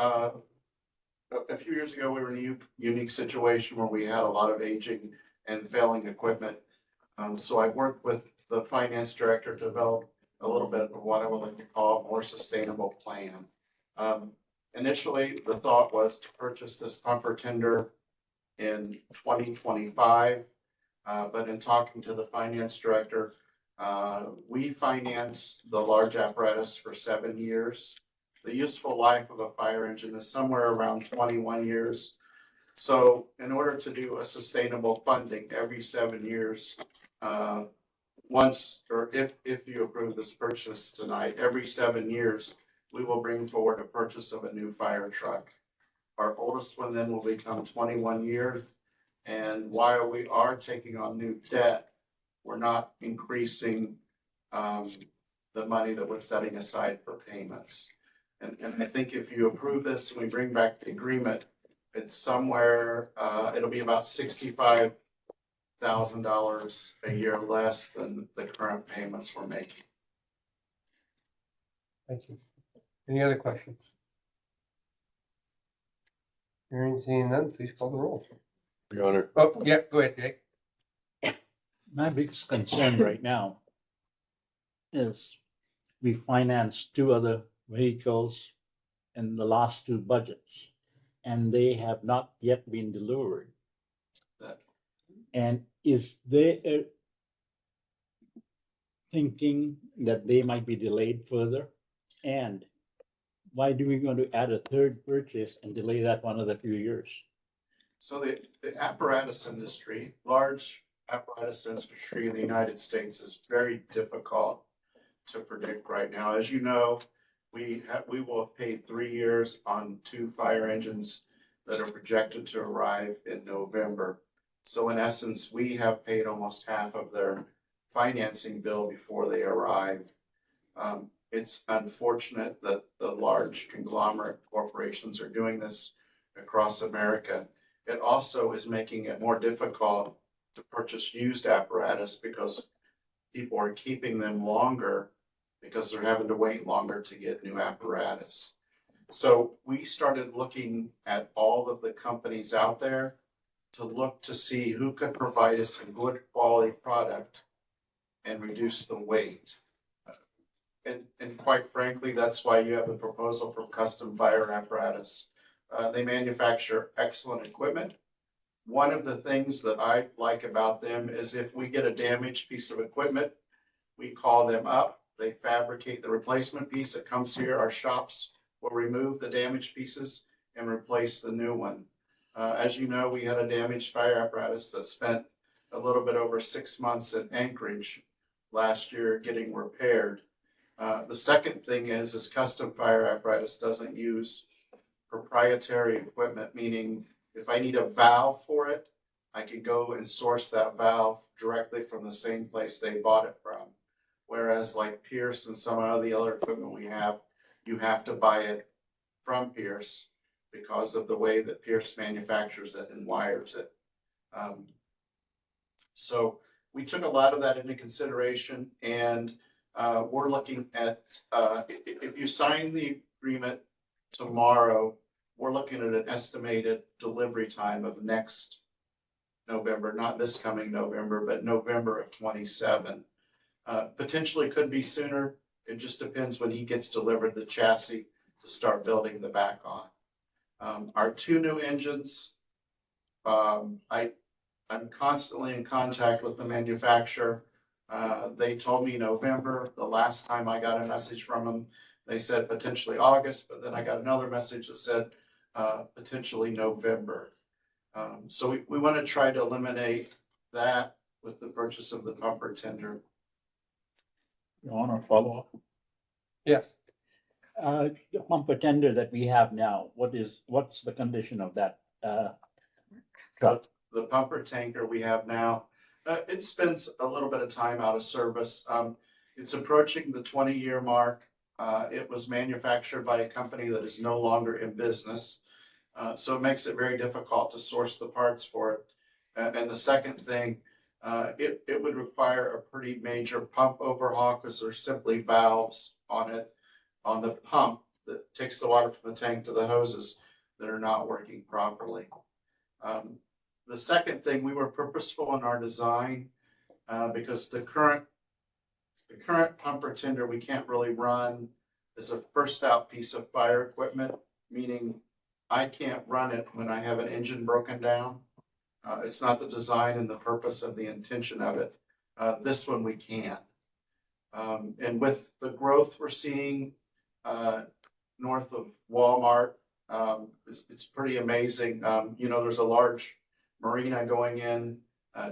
a few years ago, we were in a unique situation where we had a lot of aging and failing equipment. So I worked with the finance director to develop a little bit of what I would like to call a more sustainable plan. Initially, the thought was to purchase this pumper tender in 2025. But in talking to the finance director, we finance the large apparatus for 7 years. The useful life of a fire engine is somewhere around 21 years. So in order to do a sustainable funding every 7 years, if you approve this purchase tonight, every 7 years, we will bring forward a purchase of a new fire truck. Our oldest one then will become 21 years. And while we are taking on new debt, we're not increasing the money that we're setting aside for payments. And I think if you approve this and we bring back the agreement, it's somewhere, it'll be about $65,000 a year less than the current payments we're making. Thank you. Any other questions? Hearing, seeing none, please call the roll. Your Honor. Oh, yeah, go ahead, Jake. My biggest concern right now is we financed 2 other vehicles in the last 2 budgets, and they have not yet been delivered. And is there a thinking that they might be delayed further? And why do we going to add a 3rd purchase and delay that one another few years? So the apparatus industry, large apparatus industry in the United States is very difficult to predict right now. As you know, we will have paid 3 years on 2 fire engines that are projected to arrive in November. So in essence, we have paid almost half of their financing bill before they arrive. It's unfortunate that the large conglomerate corporations are doing this across America. It also is making it more difficult to purchase used apparatus because people are keeping them longer because they're having to wait longer to get new apparatus. So we started looking at all of the companies out there to look to see who could provide us a good quality product and reduce the wait. And quite frankly, that's why you have a proposal from Custom Fire Apparatus. They manufacture excellent equipment. One of the things that I like about them is if we get a damaged piece of equipment, we call them up. They fabricate the replacement piece that comes here. Our shops will remove the damaged pieces and replace the new one. As you know, we had a damaged fire apparatus that spent a little bit over 6 months in Anchorage last year getting repaired. The second thing is Custom Fire Apparatus doesn't use proprietary equipment, meaning if I need a valve for it, I can go and source that valve directly from the same place they bought it from. Whereas like Pierce and some of the other equipment we have, you have to buy it from Pierce because of the way that Pierce manufactures it and wires it. So we took a lot of that into consideration, and we're looking at, if you sign the agreement tomorrow, we're looking at an estimated delivery time of next November, not this coming November, but November of 27. Potentially could be sooner. It just depends when he gets delivered the chassis to start building the back on. Our 2 new engines, I'm constantly in contact with the manufacturer. They told me November. The last time I got a message from them, they said potentially August, but then I got another message that said potentially November. So we want to try to eliminate that with the purchase of the pumper tender. Your Honor, follow up. Yes. The pumper tender that we have now, what's the condition of that truck? The pumper tanker we have now, it spends a little bit of time out of service. It's approaching the 20-year mark. It was manufactured by a company that is no longer in business. So it makes it very difficult to source the parts for it. And the second thing, it would require a pretty major pump overhaul because there's simply valves on it, on the pump that takes the water from the tank to the hoses that are not working properly. The second thing, we were purposeful in our design because the current pumper tender we can't really run as a first out piece of fire equipment, meaning I can't run it when I have an engine broken down. It's not the design and the purpose of the intention of it. This one we can. And with the growth we're seeing north of Walmart, it's pretty amazing. You know, there's a large marina going in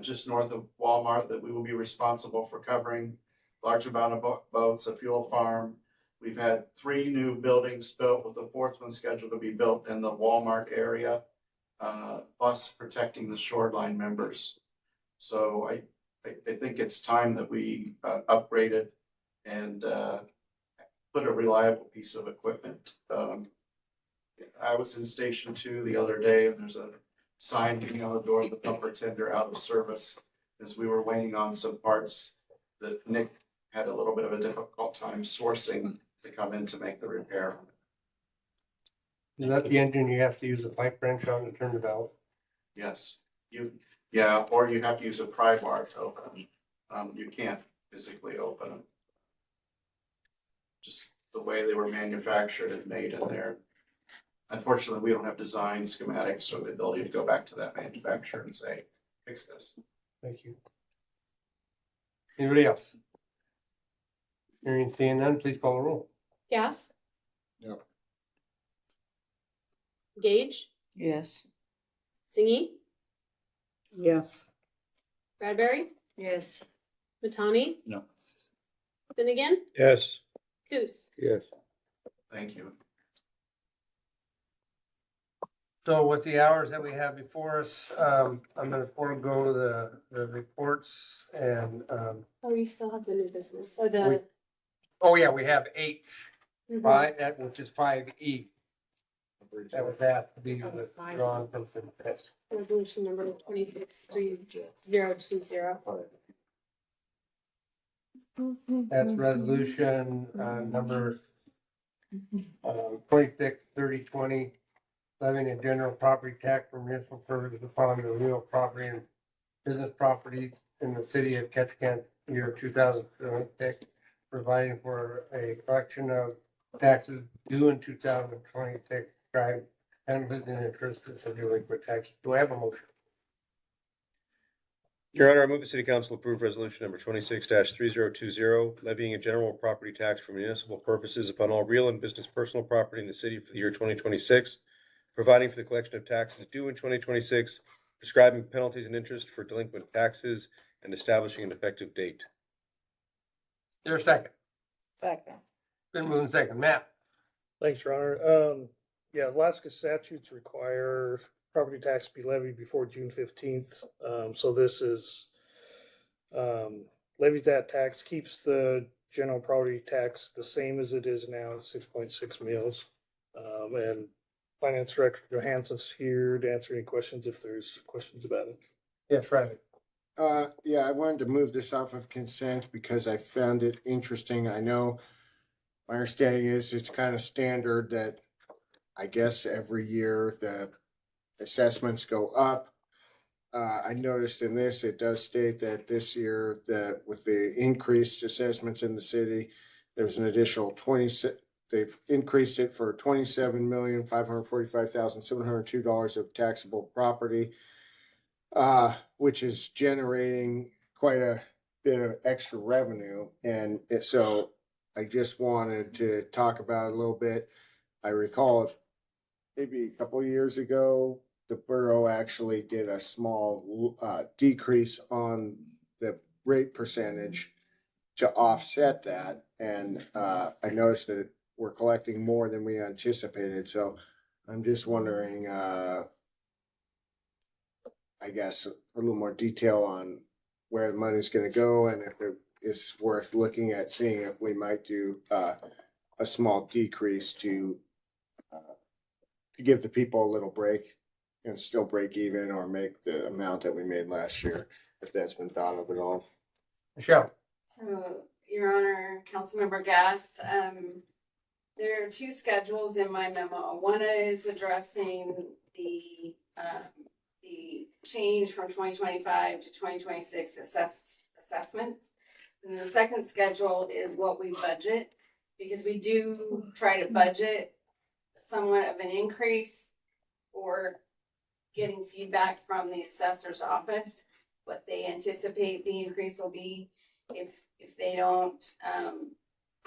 just north of Walmart that we will be responsible for covering. Large amount of boats, a fuel farm. We've had 3 new buildings built, with the 4th one scheduled to be built in the Walmart area, plus protecting the shoreline members. So I think it's time that we upgraded and put a reliable piece of equipment. I was in Station 2 the other day, and there's a sign hanging on the door of the pumper tender out of service, as we were waiting on some parts that Nick had a little bit of a difficult time sourcing to come in to make the repair. Is that the engine you have to use a pipe wrench on to turn the valve? Yes, or you have to use a pry bar to open them. You can't physically open them. Just the way they were manufactured and made in there. Unfortunately, we don't have design schematics or the ability to go back to that manufacturer and say, fix this. Thank you. Anybody else? Hearing and seeing none, please call the roll. Gas, Yep. Gage, Yes. Zingy, Yes. Bradbury, Yes. Matani, No. Finnegan, Yes. Coos. Yes. Thank you. So with the hours that we have before us, I'm gonna forego the reports and, Oh, you still have the new business, or the. oh yeah, we have H, Mhm. which is 5E. That was asked to be withdrawn from consent. Resolution number 263020. That's resolution number 263020, levying a general property tax for municipal purposes upon the real property and business properties in the city of Ketchikan, year 2026, providing for a collection of taxes due in 2026, describe penalties and interest of delinquent taxes. Do I have a motion? Your Honor, I move the City Council approve resolution number 26-3020, levying a general property tax for municipal purposes upon all real and business personal property in the city for the year 2026, providing for the collection of taxes due in 2026, prescribing penalties and interest for delinquent taxes, and establishing an effective date. There a second? Second. Been moving second. Matt? Thanks, Your Honor. Yeah, Alaska statutes require property tax to be levied before June 15th. So this is, levies that tax, keeps the general property tax the same as it is now, 6.6 mils. And Finance Director Johansson's here to answer any questions if there's questions about it. Yes, right. Yeah, I wanted to move this off of consent because I found it interesting. I know my understanding is it's kind of standard that I guess every year the assessments go up. I noticed in this, it does state that this year that with the increased assessments in the city, there's an additional they've increased it for $27,545,702 of taxable property, which is generating quite a bit of extra revenue. And so I just wanted to talk about it a little bit. I recall maybe a couple of years ago, the borough actually did a small decrease on the rate percentage to offset that. And I noticed that we're collecting more than we anticipated. So I'm just wondering, I guess, a little more detail on where the money's going to go and if it is worth looking at seeing if we might do a small decrease to give the people a little break and still break even or make the amount that we made last year, if that's been thought of at all. Michelle? So, Your Honor, Councilmember Gass, there are 2 schedules in my memo. One is addressing the change from 2025 to 2026 assessments. And the second schedule is what we budget, because we do try to budget somewhat of an increase or getting feedback from the assessor's office, what they anticipate the increase will be. If they don't,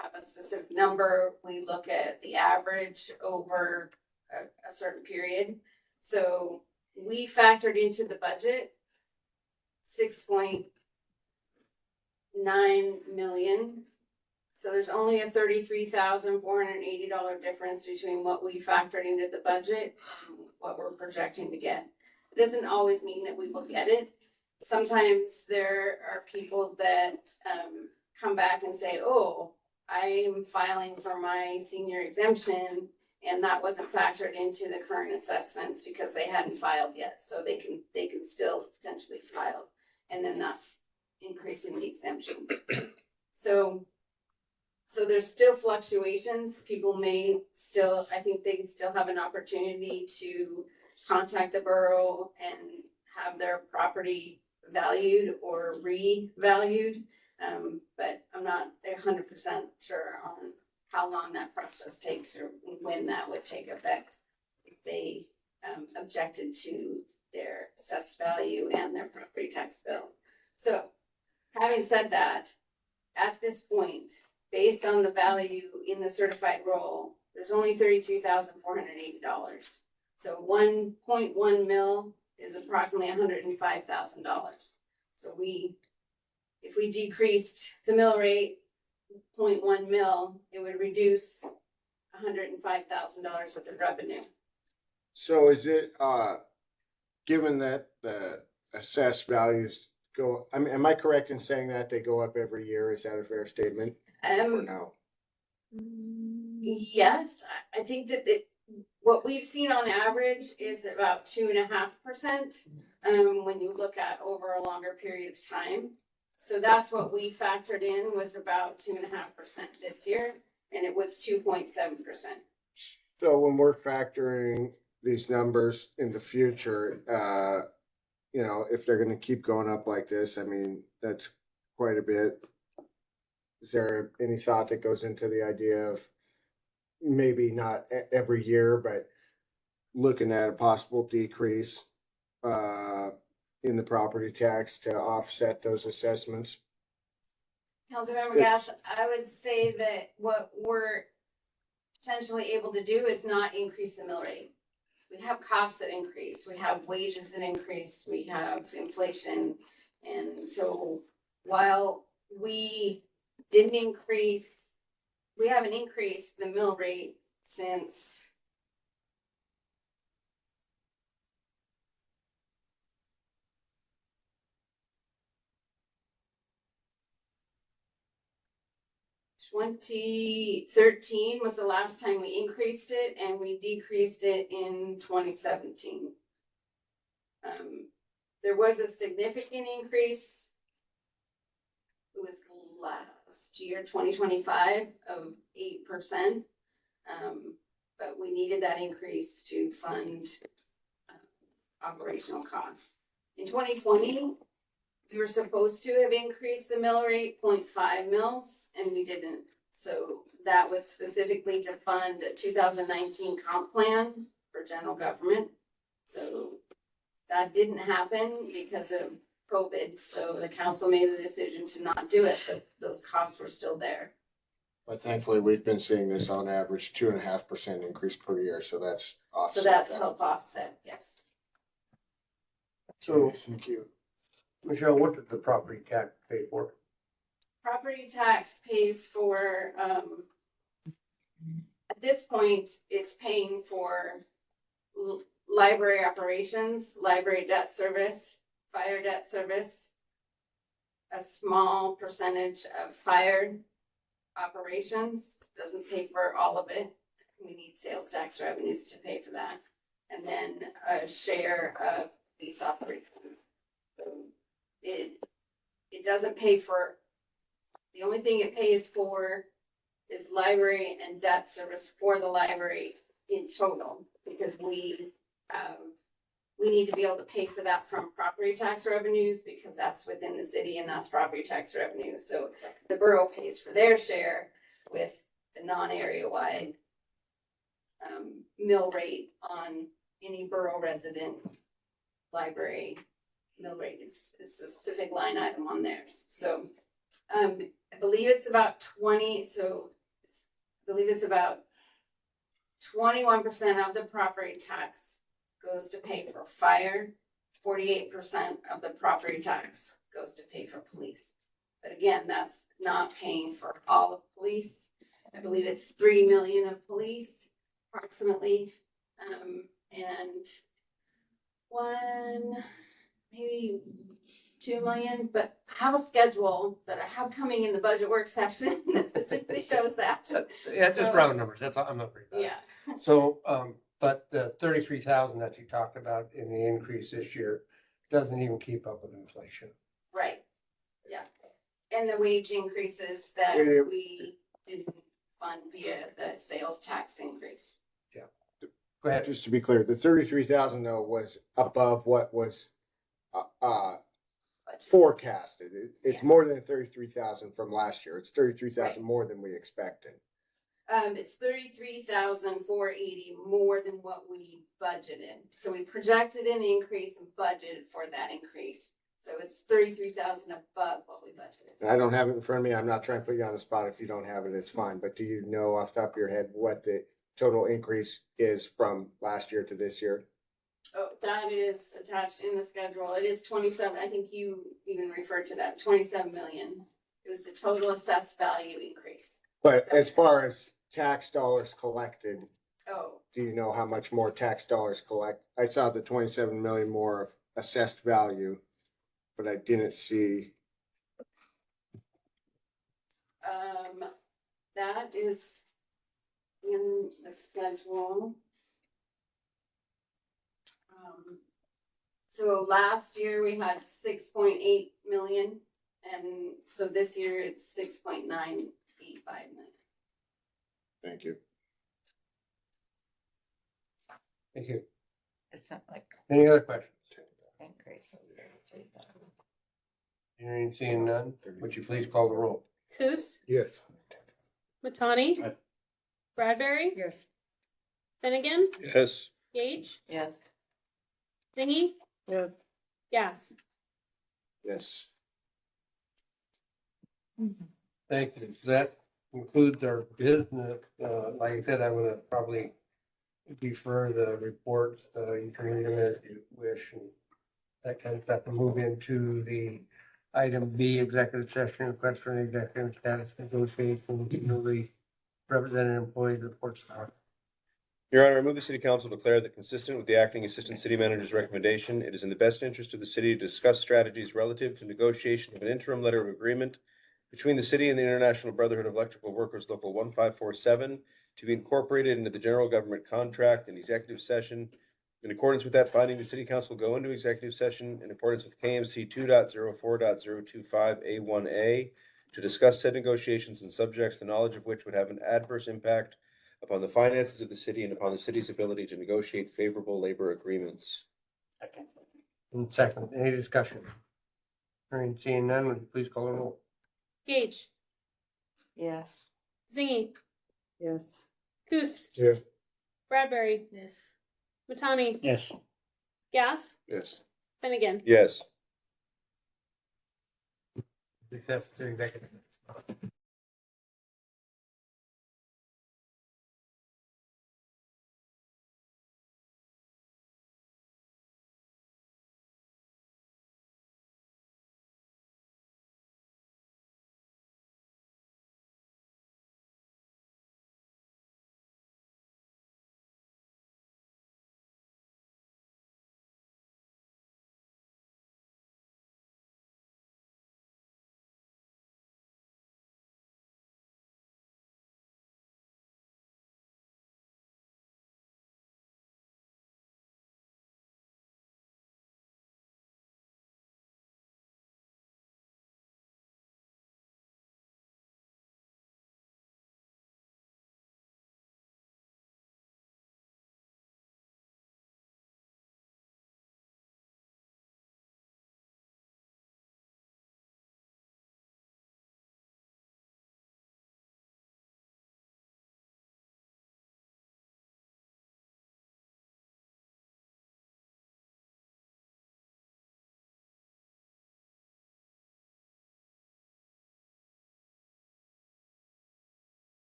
have a specific number, we look at the average over a certain period. So we factored into the budget 6.9 million. So there's only a $33,480 difference between what we factored into the budget and what we're projecting to get. It doesn't always mean that we will get it. Sometimes there are people that come back and say, oh, I'm filing for my senior exemption and that wasn't factored into the current assessments because they hadn't filed yet. So they can still potentially file. And then that's increasing the exemptions. So there's still fluctuations. People may still, I think they can still have an opportunity to contact the borough and have their property valued or revalued. But I'm not 100% sure on how long that process takes or when that would take effect if they objected to their assessed value and their property tax bill. So having said that, at this point, based on the value in the certified roll, there's only $33,480. So 1.1 mil is approximately $105,000. So if we decreased the mill rate 0.1 mil, it would reduce $105,000 worth of revenue. So is it, given that the assessed values go, I mean, am I correct in saying that they go up every year? Is that a fair statement? Or no? Yes, I think that what we've seen on average is about 2.5%, when you look at over a longer period of time. So that's what we factored in, was about 2.5% this year, and it was 2.7%. So when we're factoring these numbers in the future, you know, if they're gonna keep going up like this, I mean, that's quite a bit. Is there any thought that goes into the idea of maybe not every year, but looking at a possible decrease in the property tax to offset those assessments? Councilmember Gass, I would say that what we're potentially able to do is not increase the mill rate. We have costs that increase, we have wages that increase, we have inflation. And so while we didn't increase, we haven't increased the mill rate since (2013) was the last time we increased it, and we decreased it in 2017. There was a significant increase. It was last year, 2025, of 8%. But we needed that increase to fund operational costs. In 2020, we were supposed to have increased the mill rate 0.5 mils, and we didn't. So that was specifically to fund a 2019 comp plan for general government. So that didn't happen because of COVID. So the council made the decision to not do it, but those costs were still there. But thankfully, we've been seeing this on average 2.5% increase per year, so that's offset. So that's that. help offset, yes. So, Thank you. Michelle, what did the property tax pay for? Property tax pays for, at this point, it's paying for library operations, library debt service, fire debt service, a small percentage of fire operations, doesn't pay for all of it. We need sales tax revenues to pay for that. And then a share of lease operations. So it doesn't pay for, the only thing it pays for is library and debt service for the library in total, because we need to be able to pay for that from property tax revenues, because that's within the city and that's property tax revenue. So the borough pays for their share with the non-area wide mill rate on any borough resident library mill rate. It's a specific line item on theirs. So, I believe it's about 20, so I believe it's about 21% of the property tax goes to pay for fire. 48% of the property tax goes to pay for police. But again, that's not paying for all of police. I believe it's 3 million of police approximately. And maybe 2 million, but I have a schedule that I have coming in the budget work session that specifically shows that. Yeah, just So- round numbers, that's all, I'm not worried about it. Yeah. So, but the 33,000 that you talked about in the increase this year doesn't even keep up with inflation. Right, yeah. And the wage increases that Yeah. we didn't fund via the sales tax increase. Go ahead. Just to be clear, the 33,000 though was above what was forecasted. It's Yes. more than 33,000 from last year. It's 33,000 Right. more than we expected. It's 33,480 more than what we budgeted. So we projected an increase and budgeted for that increase. So it's 33,000 above what we budgeted. And I don't have it in front of me. I'm not trying to put you on the spot. If you don't have it, it's fine. But do you know off the top of your head what the total increase is from last year to this year? Oh, that is attached in the schedule. It is 27. I think you even referred to that, 27 million. It was the total assessed value increase. But as far as tax dollars collected, Oh, do you know how much more tax dollars collect? I saw the 27 million more of assessed value, but I didn't see. that is in the schedule. So last year we had 6.8 million, and so this year it's 6.985 million. Thank you. Thank you. It's not like Any other questions? increase of 33,000. Hearing and seeing none, would you please call the roll? Coos, Yes. Matani, Aye. Bradbury, Yes. Finnegan, Yes. Gage, Yes. Zingy, Yes. Gas. Yes. Thank you. So that concludes our business. Like I said, I'm gonna probably defer the reports. You can read them as you wish and that kind of stuff, and move into the item B, executive session, request for an executive status negotiation, newly represented employees of Port Star. Your Honor, I move the city council declare that consistent with the acting assistant city manager's recommendation, it is in the best interest of the city to discuss strategies relative to negotiation of an interim letter of agreement between the city and the International Brotherhood of Electrical Workers Local 1547 to be incorporated into the general government contract in executive session. In accordance with that finding, the city council go into executive session in accordance with KMC 2.04.025A1A to discuss said negotiations and subjects, the knowledge of which would have an adverse impact upon the finances of the city and upon the city's ability to negotiate favorable labor agreements. And second, any discussion? Hearing and seeing none, would you please call the roll? Gage, Yes. Zingy, Yes. Coos, Yes. Bradbury, Yes. Matani, Yes. Gas, Yes. Finnegan. Yes. Recess to executive.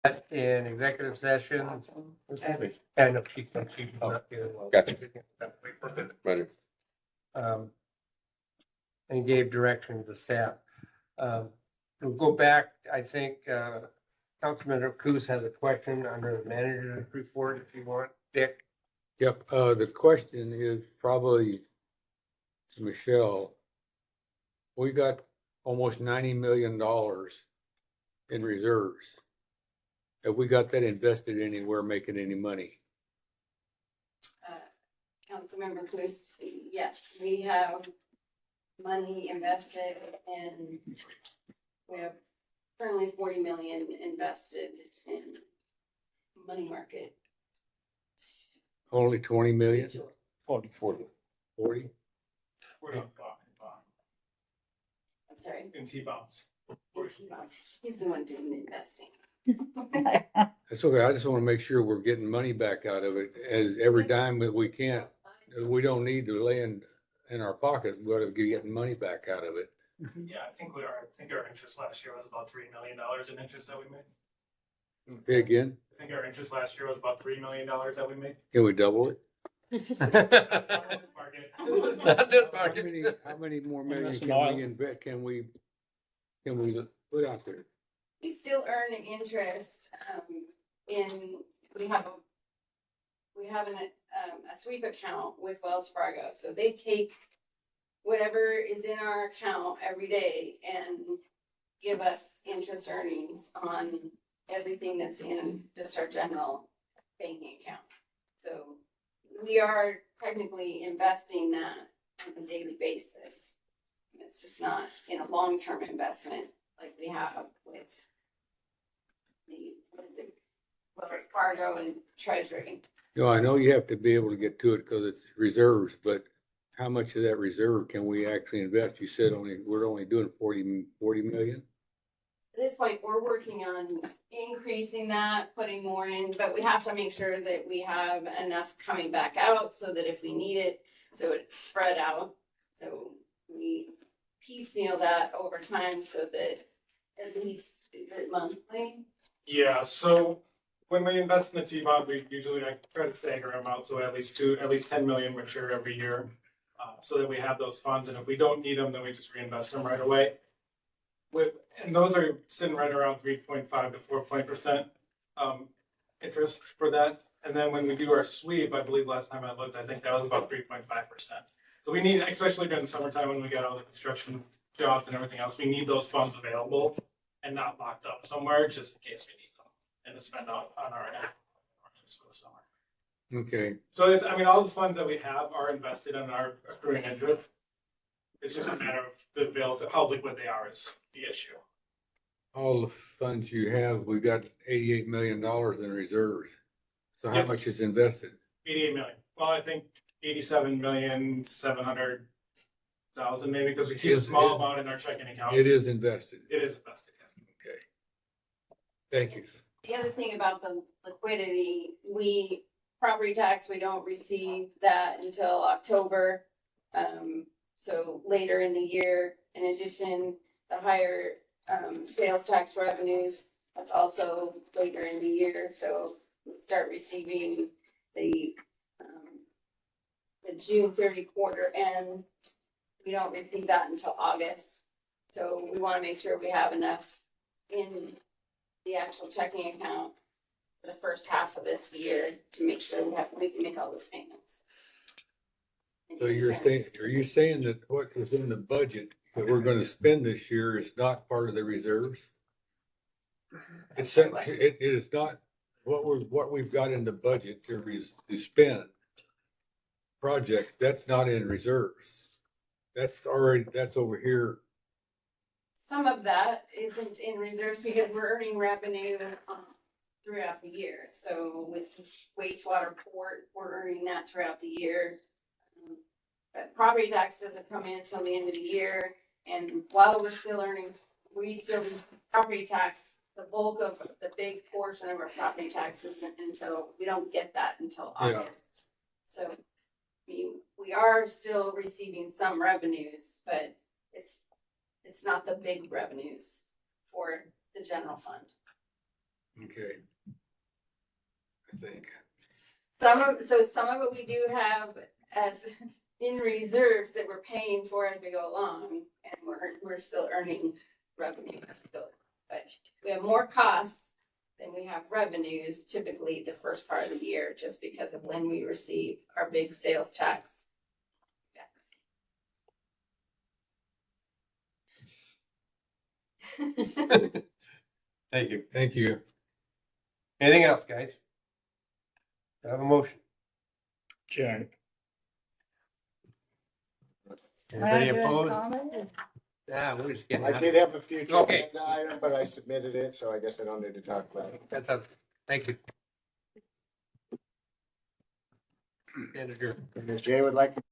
In executive session. What's happening? And if she's not here. Gotcha. Roger. And gave direction to staff. We'll go back, I think, Councilman Cruz has a question under the manager's report if you want, Dick. Yep, the question is probably to Michelle. We got almost $90 million in reserves. Have we got that invested anywhere, making any money? Councilmember Cruz, yes, we have money invested and we have currently 40 million invested in money market. Only 20 million? 40. 40? I'm sorry. In T-bonds. In T-bonds. He's the one doing the investing. That's okay. I just want to make sure we're getting money back out of it. As every dime that we can't, we don't need to lay in our pocket. We ought to be getting money back out of it. Yeah, I think we are. I think our interest last year was about $3 million in interest that we made. Say again, I think our interest last year was about $3 million that we made. can we double it? Market. How many more million That's can oil. we invest, can we put out there? We still earn an interest, we have a sweep account with Wells Fargo, so they take whatever is in our account every day and give us interest earnings on everything that's in just our general banking account. So we are technically investing that on a daily basis. It's just not in a long-term investment like we have with the Wells Fargo and Treasury. No, I know you have to be able to get to it because it's reserves, but how much of that reserve can we actually invest? You said we're only doing 40 million? At this point, we're working on increasing that, putting more in, but we have to make sure that we have enough coming back out so that if we need it, so it's spread out. So we piecemeal that over time so that at least, is it monthly? Yeah, so when we invest in the T-bond, we usually try to stagger them out, so at least 10 million mature every year. So that we have those funds, and if we don't need them, then we just reinvest them right away. And those are sitting right around 3.5 to 4% interest for that. And then when we do our sweep, I believe last time I looked, I think that was about 3.5%. So we need, especially during the summertime when we get all the construction jobs and everything else, we need those funds available and not locked up somewhere just in case we need them and to spend on our emergencies for the summer. Okay, So it's, I mean, all the funds that we have are invested in our accruing interest. It's just a matter of the availability, how liquid they are is the issue. all the funds you have, we got $88 million in reserves. So how Yep. much is invested? 88 million. Well, I think 87,700,000 maybe, because we keep a Is- small is- amount in our checking accounts. It is invested. It is invested, yes. Okay. Thank you. The other thing about the liquidity, property tax, we don't receive that until October. So later in the year, in addition, the higher, sales tax revenues, that's also later in the year, so we start receiving the June 30 quarter end. We don't receive that until August. So we want to make sure we have enough in the actual checking account for the first half of this year to make sure we can make all those payments. So are you saying that what was in the budget that we're gonna spend this year is not part of the reserves? It is not, what we've got in the budget to spend project, that's not in reserves. That's over here. Some of that isn't in reserves because we're earning revenue throughout the year. So with wastewater port, we're earning that throughout the year. But property tax doesn't come in until the end of the year. And while we're still earning, property tax, the bulk of the big portion of our property tax isn't until, we don't get that until Yeah. August. So we are still receiving some revenues, but it's not the big revenues for the general fund. Okay. I think. Some of it we do have as in reserves that we're paying for as we go along, and we're still earning revenue as we go. But we have more costs than we have revenues typically the first part of the year, just because of when we receive our big sales tax. Thank you. Thank you. Anything else, guys? I have a motion. Sharon. Anybody Wanna do a opposed? comment? Yeah, we're just getting. I out did of- have a future Okay. agenda item, but I submitted it, so I guess I don't need to talk about it. That's up. Thank you. Manager. If Ms. Jay would like to